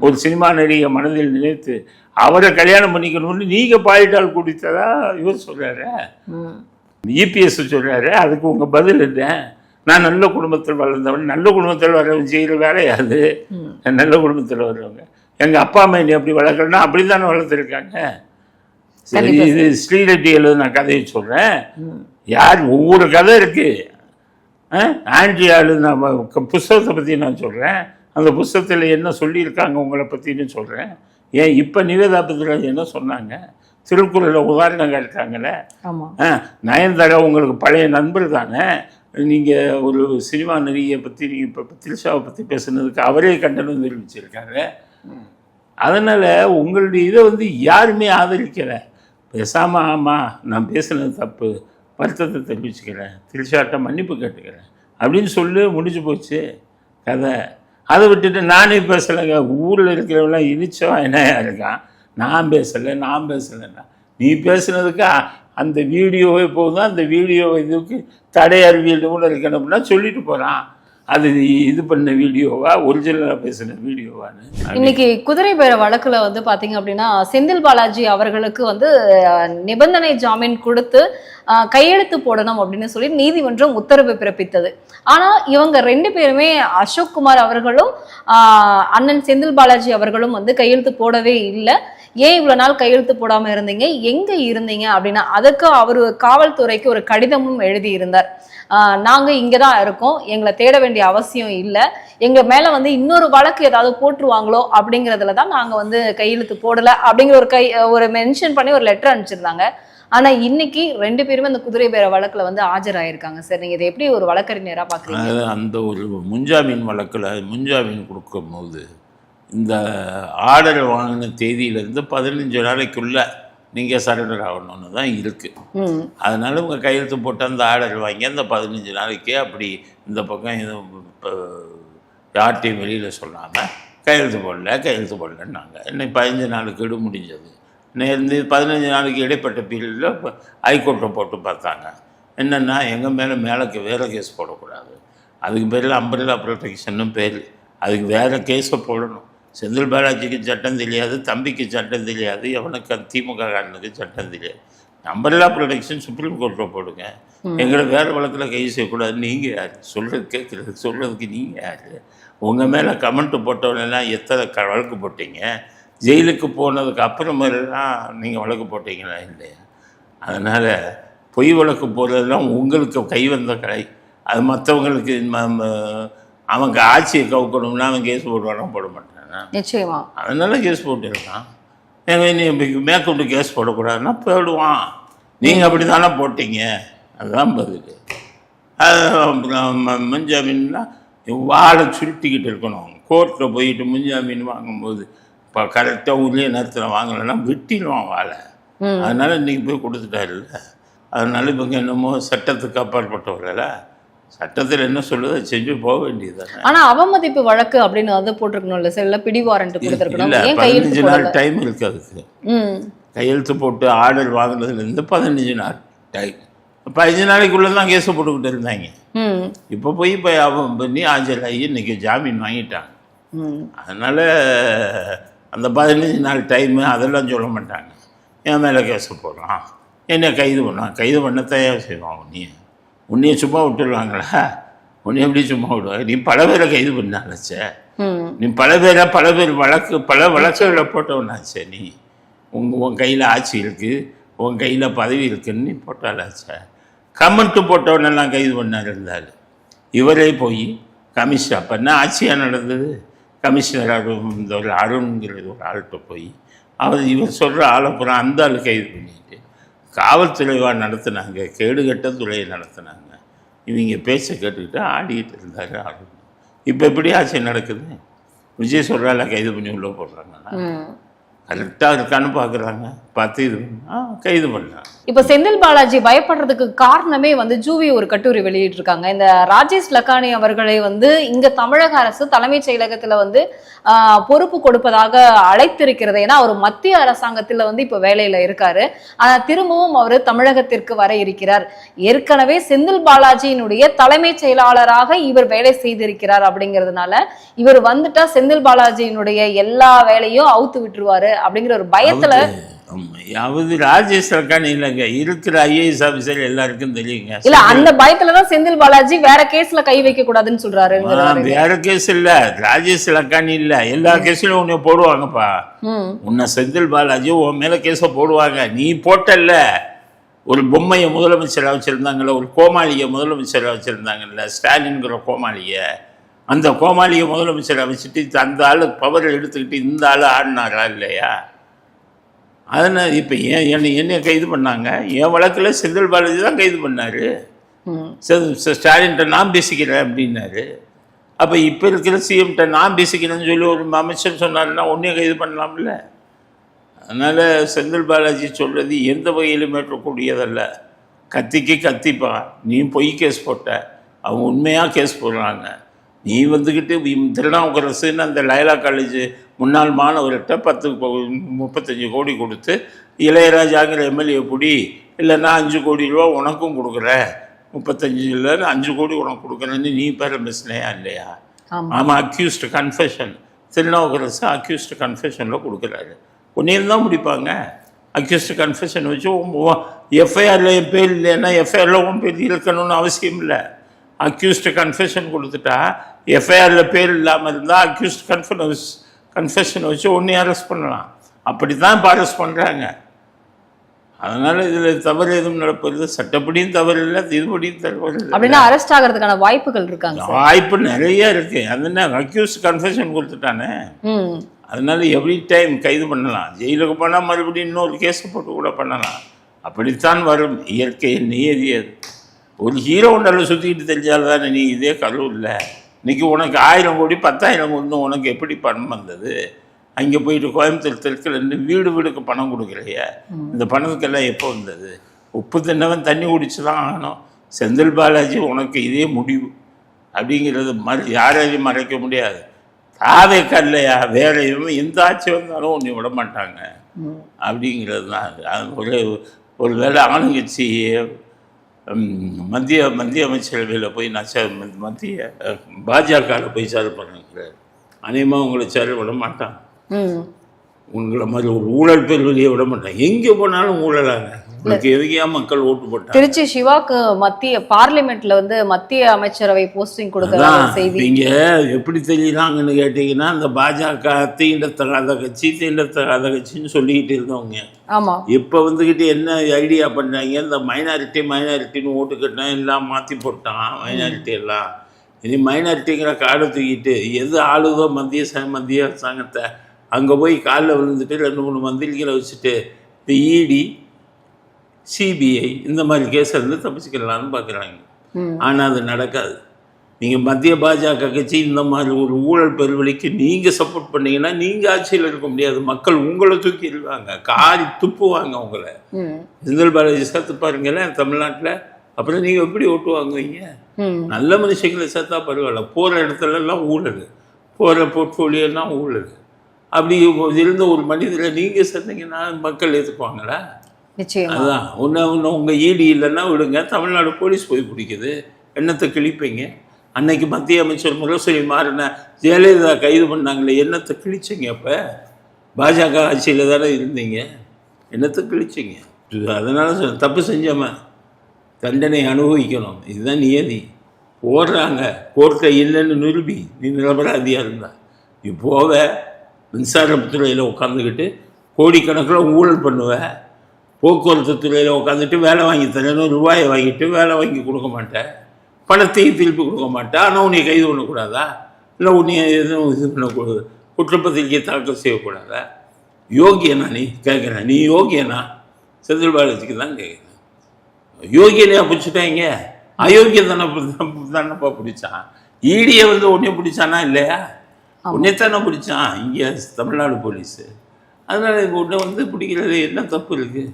B: ஒரு சினிமா நடிகை மனதில் நினைத்து அவரை கல்யாணம் பண்ணிக்கணும்னு நீங்கள் பாலிடால் குடித்ததா இவர் சொல்கிறாரு. இபிஎஸ் சொல்கிறாரு. அதுக்கு உங்கள் பதில் என்ன? நான் நல்ல குடும்பத்தில் வளர்ந்தவன். நல்ல குடும்பத்தில் வர்றவன் செய்கிற வேலையாது. நல்ல குடும்பத்தில் வர்றவங்க எங்கள் அப்பா அம்மா என்னை அப்படி வளர்க்கலன்னா அப்படி தானே வளர்த்துருக்காங்க. சரி, இது ஸ்ரீரெட்டி எழுதுன கதையை சொல்கிறேன். யார் ஒவ்வொரு கதை இருக்குது. ஆண்ட்ரியா எழுதுன புஸ்தகத்தை பற்றி நான் சொல்கிறேன். அந்த புஸ்தகத்தில் என்ன சொல்லியிருக்காங்க உங்களை பற்றின்னு சொல்கிறேன். ஏன் இப்போ நிவேதா பித்ராஜ் என்ன சொன்னாங்க? திருக்குறளில் உதாரணம் இருக்காங்களே. நயன்தாரா உங்களுக்கு பழைய நண்பர் தானே. நீங்கள் ஒரு சினிமா நடிகையை பற்றி நீங்கள் இப்போ திரிஷாவை பற்றி பேசுனதுக்கு அவரே கண்டனம் தெரிவிச்சிருக்காங்க. அதனால் உங்களுடைய இதை வந்து யாருமே ஆதரிக்கலை. பேசாமல் ஆமாம் நான் பேசுனது தப்பு, வருத்தத்தை தெரிவிச்சுக்கிறேன், திரிஷாட்ட மன்னிப்பு கேட்டுக்கிறேன் அப்படின்னு சொல்லி முடிஞ்சு போச்சு கதை. அதை விட்டுட்டு நானே பேசலைங்க. ஊரில் இருக்கிறவங்களாம் இனிச்சவா என்னையா இருக்கான். நான் பேசலைன்னா நீ பேசுனதுக்கு அந்த வீடியோவே போதும். அந்த வீடியோ இதுக்கு தடை அறிவியல் கூட இருக்கணும்னா சொல்லிட்டு போகிறான். அது இது பண்ண வீடியோவா ஒரிஜினலாக பேசின வீடியோவான்னு.
A: இன்னைக்கு குதிரை பேர வழக்குல வந்து பாத்தீங்க அப்படின்னா செந்தில் பாலாஜி அவர்களுக்கு வந்து நிபந்தனை ஜாமீன் கொடுத்து கையெழுத்து போடணும் அப்படின்னு சொல்லி நீதிமன்றம் உத்தரவு பிறப்பித்தது. ஆனா இவங்க 2 பேருமே அசோக் குமார் அவர்களும் அண்ணன் செந்தில் பாலாஜி அவர்களும் வந்து கையெழுத்து போடவே இல்லை. ஏன் இவ்வளவு நாள் கையெழுத்து போடாம இருந்தீங்க, எங்க இருந்தீங்க அப்படின்னா அதுக்கு அவரு காவல்துறைக்கு ஒரு கடிதமும் எழுதி இருந்தார். நாங்க இங்கதான் இருக்கோம், எங்களை தேட வேண்டிய அவசியம் இல்லை, எங்க மேல வந்து இன்னொரு வழக்கு ஏதாவது போட்டுருவாங்களோ அப்படிங்கறதுலதான் நாங்க வந்து கையெழுத்து போடல அப்படிங்கிற ஒரு மென்ஷன் பண்ணி ஒரு லெட்டர் அனுப்பிச்சிருந்தாங்க. ஆனா இன்னைக்கு 2 பேருமே அந்த குதிரை பேர வழக்குல வந்து ஆஜராயிருக்காங்க. சார், நீங்க இதை எப்படி ஒரு வழக்கறிஞரா பாக்குறீங்க?
B: அந்த ஒரு முன்ஜாமீன் வழக்குல முன்ஜாமீன் கொடுக்கும் போது இந்த ஆர்டர் வாங்கின தேதியிலேருந்து 15 நாளைக்குள்ள நீங்கள் சரண்டர் ஆகணும்னு தான் இருக்குது. அதனால உங்கள் கையெழுத்து போட்டு அந்த ஆர்டர் வாங்கி அந்த 15 நாளைக்கே அப்படி இந்த பக்கம் எதுவும் யார்ட்டையும் வெளியில் சொல்லாமல் கையெழுத்து போடலன்னாங்க. இன்னைக்கு 15 நாளுக்கு கெடு முடிஞ்சது. நேர்ந்து 15 நாளைக்கு இடைப்பட்ட பீரியடில் ஹைகோர்ட்டை போட்டு பார்த்தாங்க. என்னென்னா எங்கள் மேலே வேறு கேஸ் போடக்கூடாது, அதுக்கு பேரில் அம்பர்லா ப்ரொடெக்ஷனும் பேர், அதுக்கு வேறு கேஸை போடணும். செந்தில் பாலாஜிக்கு சட்டம் தெரியாது, தம்பிக்கு சட்டம் தெரியாது, எவனுக்கு திமுக காரனுக்கு சட்டம் தெரியாது. அம்பர்லா ப்ரொடெக்ஷன் சுப்ரீம் கோர்ட்டில் போடுங்க, எங்களை வேறு வழக்கில் கைது செய்யக்கூடாது. நீங்கள் யார் சொல்கிறதுக்கு நீங்கள் யார்? உங்கள் மேலே கமெண்ட்டு போட்டவனெல்லாம் எத்தனை வழக்கு போட்டீங்க? ஜெயிலுக்கு போனதுக்கு அப்புறமெல்லாம் நீங்கள் வழக்கு போட்டீங்களா இல்லையா? அதனால் பொய் வழக்கு போடுறதுலாம் உங்களுக்கு கை வந்த கலை. அது மற்றவங்களுக்கு அவங்க ஆட்சியை கவுக்கணும்னா அவன் கேஸ் போடுவானா போட மாட்டான்.
A: நிச்சயமா. அதனால
B: கேஸ் போட்டுருக்கான். நீ மேற்கொண்டு கேஸ் போடக்கூடாதுன்னா போயிடுவான். நீங்கள் அப்படி தானே போட்டீங்க, அதுதான் பதில். முன்ஜாமீன்னா வாழை சுருட்டிக்கிட்டு இருக்கணும். கோர்ட்டில் போயிட்டு முன்ஜாமீன் வாங்கும்போது இப்போ கரெக்டாக உரிய நேரத்தில் வாங்கலைன்னா வெட்டிடுவான் வாழை. அதனால இன்றைக்கி போய் கொடுத்துட்டாருல்ல. அதனால இவங்க என்னமோ சட்டத்துக்கு அப்பாற்பட்டவர்கள, சட்டத்தில் என்ன சொல்லுதோ செஞ்சு போக வேண்டியது.
A: ஆனா அவமதிப்பு வழக்கு அப்படின்னு வந்து போட்டிருக்கணும்ல சார், இல்லை பிடி வாரண்ட் கொடுத்துருக்கணும்.
B: 15 நாள் டைம் இருக்கு அதுக்கு. கையெழுத்து போட்டு ஆர்டர் வாங்கினதுலேருந்து 15 நாள் டைம். 15 நாளைக்குள்ளே தான் கேஸை போட்டுக்கிட்டு இருந்தாங்க. இப்போ போய் இப்போ அவன் பண்ணி ஆஜராகி இன்னைக்கு ஜாமீன் வாங்கிட்டாங்க. அதனால் அந்த 15 நாள் டைமு அதெல்லாம் சொல்ல மாட்டாங்க. என் மேலே கேஸை போடலாம், என்ன கைது பண்ண தயார் செய்வான். உன்னைய சும்மா விட்டுருவாங்களா? உன்னை எப்படி சும்மா விடுவாங்க? நீ பல பேரை கைது பண்ணாச்சே, நீ பல வழக்குகளை போட்டவனாச்சே, நீ உன் கையில் ஆட்சி இருக்குது, உன் கையில் பதவி இருக்குன்னு நீ போட்டாலாச்சே. கமெண்ட்டு போட்டவனெல்லாம் கைது பண்ணார் இருந்தார். இவரே போய் கமிஷனர் அப்போ என்ன ஆட்சியாக நடந்தது? கமிஷனர் இந்த ஒரு அருண்ங்கிறது ஒரு ஆள்கிட்ட போய் இவர் சொல்கிற ஆலப்புறம் அந்த ஆள் கைது பண்ணிட்டு காவல்துறைவாக நடத்தினாங்க, கேடுகட்ட துறையை நடத்தினாங்க. இவங்க பேச்சை கேட்டுக்கிட்டு ஆடிக்கிட்டு இருந்தார் அருண். இப்போ எப்படி ஆட்சி நடக்குது? விஜய் சொல்கிறால கைது பண்ணி உள்ளே போடுறாங்கன்னா கரெக்டாக இருக்கான்னு பார்க்குறாங்க, பார்த்து இது கைது பண்ணாங்க.
A: இப்போ செந்தில் பாலாஜி பயப்படுறதுக்கு காரணமே வந்து ஜூவி ஒரு கட்டுரை வெளியிட்டிருக்காங்க. இந்த ராஜேஷ் லக்கானி அவர்களை வந்து இங்க தமிழக அரசு தலைமைச் செயலகத்துல வந்து பொறுப்பு கொடுப்பதாக அழைத்திருக்கிறது. ஏன்னா அவர் மத்திய அரசாங்கத்துல வந்து இப்போ வேலையில இருக்காரு. ஆனா திரும்பவும் அவர் தமிழகத்திற்கு வர இருக்கிறார். ஏற்கனவே செந்தில் பாலாஜியினுடைய தலைமைச் செயலாளராக இவர் வேலை செய்திருக்கிறார். அப்படிங்கிறதுனால இவர் வந்துட்டா செந்தில் பாலாஜியினுடைய எல்லா வேலையும் அவுத்து விட்டுருவாரு அப்படிங்கிற ஒரு பயத்துல.
B: ராஜேஷ் லக்கானி இல்லைங்க, இருக்கிற ஐஏஎஸ் ஆஃபீஸர் எல்லாருக்கும் தெரியுங்க.
A: இல்ல அந்த பயத்துலதான் செந்தில் பாலாஜி வேற கேஸ்ல கை வைக்க கூடாதுன்னு சொல்றாரு.
B: வேற கேஸ் இல்ல, ராஜேஷ் லக்கானி இல்ல, எல்லா கேஸ்லயும் உன்னை போடுவாங்கப்பா. உன்னை செந்தில் பாலாஜி உன் மேல கேஸ போடுவாங்க. நீ போட்டல்ல, ஒரு பொம்மையை முதலமைச்சராக வச்சிருந்தாங்கல்ல, ஒரு கோமாளியை முதலமைச்சராக வச்சிருந்தாங்கல்ல, ஸ்டாலின்கிற கோமாளியை, அந்த கோமாளியை முதலமைச்சராக வச்சுட்டு அந்த ஆளு பவர் எடுத்துக்கிட்டு இந்த ஆளு ஆடினாரா இல்லையா? அதனால் இப்போ என்னை கைது பண்ணாங்க. என் வழக்கில் செந்தில் பாலாஜி தான் கைது பண்ணார். ஸ்டாலின்கிட்ட நான் பேசிக்கிறேன் அப்படின்னாரு. அப்போ இப்போ இருக்கிற சிஎம்கிட்ட நான் பேசிக்கிறேன்னு சொல்லி ஒரு அமைச்சர் சொன்னார்னா ஒன்றையும் கைது பண்ணலாம்ல. அதனால் செந்தில் பாலாஜி சொல்கிறது எந்த வகையிலும் ஏற்றக்கூடியதல்ல. கத்திக்கு கத்திப்பான். நீ பொய் கேஸ் போட்ட, அவங்க உண்மையாக கேஸ் போடுறாங்க. நீ வந்துக்கிட்டு திருநாவுக்கரசுன்னு அந்த லயலா காலேஜ் முன்னாள் மாணவர்கிட்ட 35 கோடி கொடுத்து இளையராஜாங்கிற எம்எல்ஏ பிடி, இல்லைன்னா 5 கோடி ரூபா உனக்கும் கொடுக்குறேன், 35 5 கோடி உனக்கு கொடுக்குறேன்னு நீ பேரமிஸ்னையா இல்லையா?
A: ஆமா.
B: ஆமாம், அக்யூஸ்டு கன்ஃபெஷன். திருநாவுக்கரசு அக்யூஸ்டு கன்ஃபெஷனில் கொடுக்குறாரு. ஒன்றையும் தான் முடிப்பாங்க. அக்யூஸ்டு கன்ஃபெஷன் வச்சு எஃப்ஐஆரில் என் பேர் இல்லைன்னா எஃப்ஐஆரில் உன் பேர் இருக்கணும்னு அவசியம் இல்லை. அக்யூஸ்டு கன்ஃபெஷன் கொடுத்துட்டா எஃப்ஐஆரில் பேர் இல்லாமல் இருந்தால் அக்யூஸ்டு கன்ஃபெஷனை வச்சு ஒன்றையும் அரெஸ்ட் பண்ணலாம். அப்படி தான் இப்போ அரெஸ்ட் பண்ணுறாங்க. அதனால் இதில் தவறு எதுவும் நடப்பது சட்டப்படியும் தவறு இல்லை, இதுபடியும் தவறு இல்லை.
A: அப்படின்னா அரெஸ்ட் ஆகிறதுக்கான வாய்ப்புகள் இருக்காங்க?
B: வாய்ப்பு நிறைய இருக்குது. அது என்ன அக்யூஸ்டு கன்ஃபெஷன் கொடுத்துட்டானே, அதனால எவ்ரி டைம் கைது பண்ணலாம். ஜெயிலுக்கு போனால் மறுபடியும் இன்னொரு கேஸை போட்டு கூட பண்ணலாம். அப்படித்தான் வரும். இயற்கை நியதி அது. ஒரு ஹீரோ ஒன்றில் சுற்றிக்கிட்டு தெரிஞ்சால் தானே நீ இதே கல்லூரில் இன்றைக்கி உனக்கு 1000 கோடி 10,000 கோடி உனக்கு எப்படி பணம் வந்தது? அங்கே போயிட்டு கோயம்புத்தூர் தெற்குலேருந்து வீடுக்கு பணம் கொடுக்குறைய. இந்த பணத்துக்கெல்லாம் எப்போ வந்தது? உப்பு தின்னவன் தண்ணி குடிச்சு தான் ஆகணும். செந்தில் பாலாஜி உனக்கு இதே முடிவு அப்படிங்கிறது யாரையும் மறைக்க முடியாது. தாவே கல்லையா வேறையும் எந்த ஆட்சி வந்தாலும் ஒன்று விட மாட்டாங்க அப்படிங்கிறது தான். அது ஒரு வேளை ஆளுங்கட்சி மத்திய அமைச்சரவையில் போய் மத்திய பாஜகவில் போய் சேர் பண்ணிக்கிறார். அநேகமாக உங்களை சேர விட மாட்டான். உங்களை மாதிரி ஒரு ஊழல் பேர் வெளியே விட மாட்டாங்க. எங்கே போனாலும் ஊழலாங்க. உங்களுக்கு எதுக்கையா மக்கள் ஓட்டு போட்டாங்க.
A: திருச்சி சிவாக்கு மத்திய பார்லிமெண்ட்ல வந்து மத்திய அமைச்சரவை போஸ்டிங் கொடுக்கறதா செய்தி.
B: நீங்க எப்படி தெரியலாங்கன்னு கேட்டீங்கன்னா, இந்த பாஜக தீண்டத்தகாத கட்சின்னு சொல்லிக்கிட்டு இருந்தவங்க.
A: ஆமா,
B: இப்போ வந்துக்கிட்டு என்ன ஐடியா பண்ணுறாங்க, இந்த மைனாரிட்டின்னு ஓட்டு கட்டினா எல்லாம் மாற்றி போட்டான். மைனாரிட்டி எல்லாம் இனி மைனாரிட்டிங்கிற கார்டை தூக்கிட்டு எது ஆளுதோ மத்திய அரசாங்கத்தை அங்கே போய் காலில் விழுந்துட்டு 2-3 மந்திரிகளை வச்சுட்டு இந்த இடி சிபிஐ இந்த மாதிரி கேஸை இருந்து தப்பிச்சுக்கலான்னு பார்க்குறாங்க. ஆனால் அது நடக்காது. நீங்கள் மத்திய பாஜக கட்சி இந்த மாதிரி ஒரு ஊழல் பெருவழிக்கு நீங்கள் சப்போர்ட் பண்ணீங்கன்னா நீங்கள் ஆட்சியில் இருக்க முடியாது. மக்கள் உங்களை தூக்கிடுவாங்க, காரி துப்புவாங்க உங்களை. செந்தில் பாலாஜி சேர்த்து பாருங்களேன் தமிழ்நாட்டில். அப்புறம் நீங்கள் எப்படி ஓட்டு வாங்குவீங்க? நல்ல மனுஷங்களை சேர்த்தா பரவாயில்ல. போகிற இடத்துலலாம் ஊழல், போகிற போர்ட்ஃபோலியோலாம் ஊழல். அப்படி இருந்த ஒரு மனிதரை நீங்கள் சேர்ந்தீங்கன்னா மக்கள் ஏற்றுக்குவாங்களா? அதுதான். ஒன்று உங்கள் ஈடி இல்லைன்னா விடுங்க, தமிழ்நாடு போலீஸ் போய் பிடிக்குது, எண்ணத்தை கிழிப்பீங்க. அன்னைக்கு மத்திய அமைச்சர் முரசொலி மாறின ஜெயலலிதா கைது பண்ணாங்களே, எண்ணத்தை கிழிச்சிங்க. அப்போ பாஜக ஆட்சியில் தானே இருந்தீங்க, எண்ணத்தை கிழிச்சிங்க. அதனால தப்பு செஞ்சவன் தண்டனை அனுபவிக்கணும். இதுதான் நியதி. போடுறாங்க கோர்ட்டில் இல்லைன்னு நிரூபி, நீ நிரபராதியாக இருந்தா நீ போவ மின்சாரத்துறையில் உட்காந்துக்கிட்டு கோடிக்கணக்கில் ஊழல் பண்ணுவேன். போக்குவரத்து துறையில் உட்காந்துட்டு வேலை வாங்கி தரேன்னு ரூபாயை வாங்கிட்டு வேலை வாங்கி கொடுக்க மாட்டேன், பணத்தையும் திருப்பி கொடுக்க மாட்டேன். ஆனால் உன்னை கைது பண்ணக்கூடாதா? இல்லை உன்னை எதுவும் இது பண்ணக்கூடாது, குற்றப்பத்திரிக்கை தாக்கல் செய்யக்கூடாதா? யோகியனா நீ கேட்குறேன், நீ யோகியனா? செந்தில் பாலாஜிக்கு தான் கேட்குறேன். யோகியனையா பிடிச்சிட்டாங்க, அயோக்கியம் தானப்பா பிடிச்சான். ஈடியை வந்து உடனே பிடிச்சானா இல்லையா? உன்னைத்தானே பிடிச்சான் இங்கே தமிழ்நாடு போலீஸு. அதனால் உன்னை வந்து பிடிக்கிறது என்ன தப்பு இருக்குது?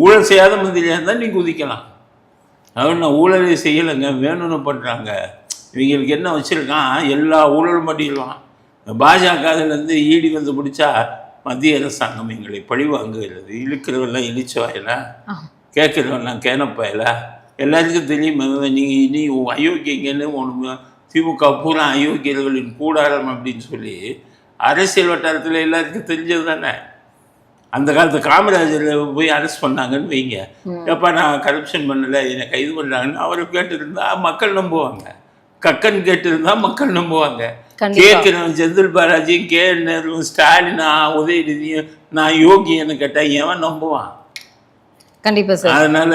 B: ஊழல் செய்யாத மந்திரியாக இருந்தால் நீ குதிக்கலாம். அவன் நான் ஊழலை செய்யலைங்க, வேணும்னு பண்ணுறாங்க. இவங்களுக்கு என்ன வச்சுருக்கான், எல்லா ஊழல் மட்டிடுவான். பாஜகலேருந்து ஈடி வந்து பிடிச்சா மத்திய அரசாங்கம் எங்களை பழிவாங்குகிறது. இழுக்கிறவெல்லாம் இழிச்சவாயில, கேட்குறவெல்லாம் கேனப்பாயில, எல்லாருக்கும் தெரியும். நீங்கள் நீ அயோக்கியங்கன்னு ஒன்று திமுக பூரா அயோக்கியர்களின் கூடாரம் அப்படின்னு சொல்லி அரசியல் வட்டாரத்தில் எல்லாருக்கும் தெரிஞ்சது தானே. அந்த காலத்து காமராஜர் போய் அரெஸ்ட் பண்ணாங்கன்னு வைங்க, எப்போ நான் கரப்ஷன் பண்ணலை என்னை கைது பண்ணுறாங்கன்னு அவரை கேட்டுருந்தா மக்கள் நம்புவாங்க. கக்கன் கேட்டிருந்தா மக்கள் நம்புவாங்க. கேட்குறவன் செந்தில் பாலாஜி, நேரு, ஸ்டாலினா, உதயநிதியும் நான் யோகின்னு கேட்டால் எவன் நம்புவான்?
A: கண்டிப்பா சார்.
B: அதனால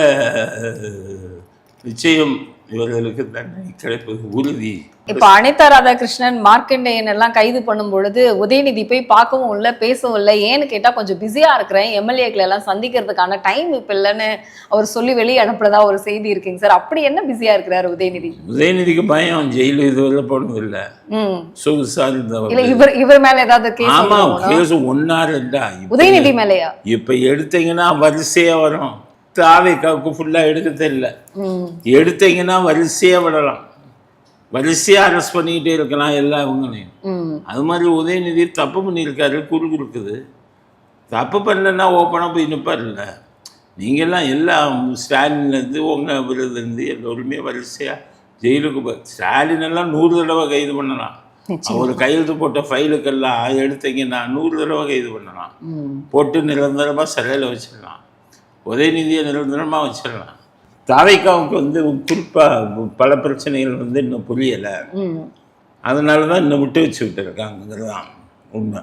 B: நிச்சயம் இவர்களுக்கு தண்டனை கிடைப்பது உறுதி.
A: இப்ப அனிதா ராதாகிருஷ்ணன், மார்க்கண்டேயன் எல்லாம் கைது பண்ணும் பொழுது உதயநிதி போய் பார்க்கவும் இல்லை, பேசவும் இல்லை. ஏன்னு கேட்டா கொஞ்சம் பிஸியா இருக்கிறேன், எம்எல்ஏக்களை எல்லாம் சந்திக்கிறதுக்கான டைம் இப்ப இல்லைன்னு அவர் சொல்லி வெளியே அனுப்புறதா ஒரு செய்தி இருக்குங்க சார். அப்படி என்ன பிஸியா இருக்கிறாரு உதயநிதி?
B: உதயநிதிக்கு பயம், ஜெயிலு இதுவரை போனது இல்லை, சொகுசார்
A: இல்ல இவர் மேல ஏதாவது கேஸ்?
B: ஆமா, கேஸ் 1-2
A: உதயநிதி மேலையா?
B: இப்ப எடுத்தீங்கன்னா வரிசையா வரும். தாவேக்காவுக்கு ஃபுல்லாக எடுக்க தெரியல, எடுத்தீங்கன்னா வரிசையாக விடலாம், வரிசையாக அரெஸ்ட் பண்ணிக்கிட்டே இருக்கலாம் எல்லா இவங்களையும். அது மாதிரி உதயநிதி தப்பு பண்ணியிருக்காரு, குறுக்குது. தப்பு பண்ணலன்னா ஓப்பனாக போய் நிற்பார். இல்லை நீங்கள்லாம் எல்லாம் ஸ்டாலின்லேருந்து உங்கள் விருதுலேருந்து எல்லோருமே வரிசையாக ஜெயிலுக்கு ஸ்டாலின் எல்லாம் 100 தடவை கைது பண்ணலாம். அவர் கையெழுத்து போட்ட ஃபைலுக்கெல்லாம் எடுத்தீங்கன்னா 100 தடவை கைது பண்ணலாம். போட்டு நிரந்தரமாக சிறையில் வச்சிடலாம். உதயநிதியை நிரந்தரமாக வச்சிடலாம். தாவைக்காவுக்கு வந்து குறிப்பாக பல பிரச்சனைகள் வந்து இன்னும் புரியலை. அதனால தான் இன்னும் விட்டு வச்சுக்கிட்டு இருக்காங்கிறது தான் உண்மை.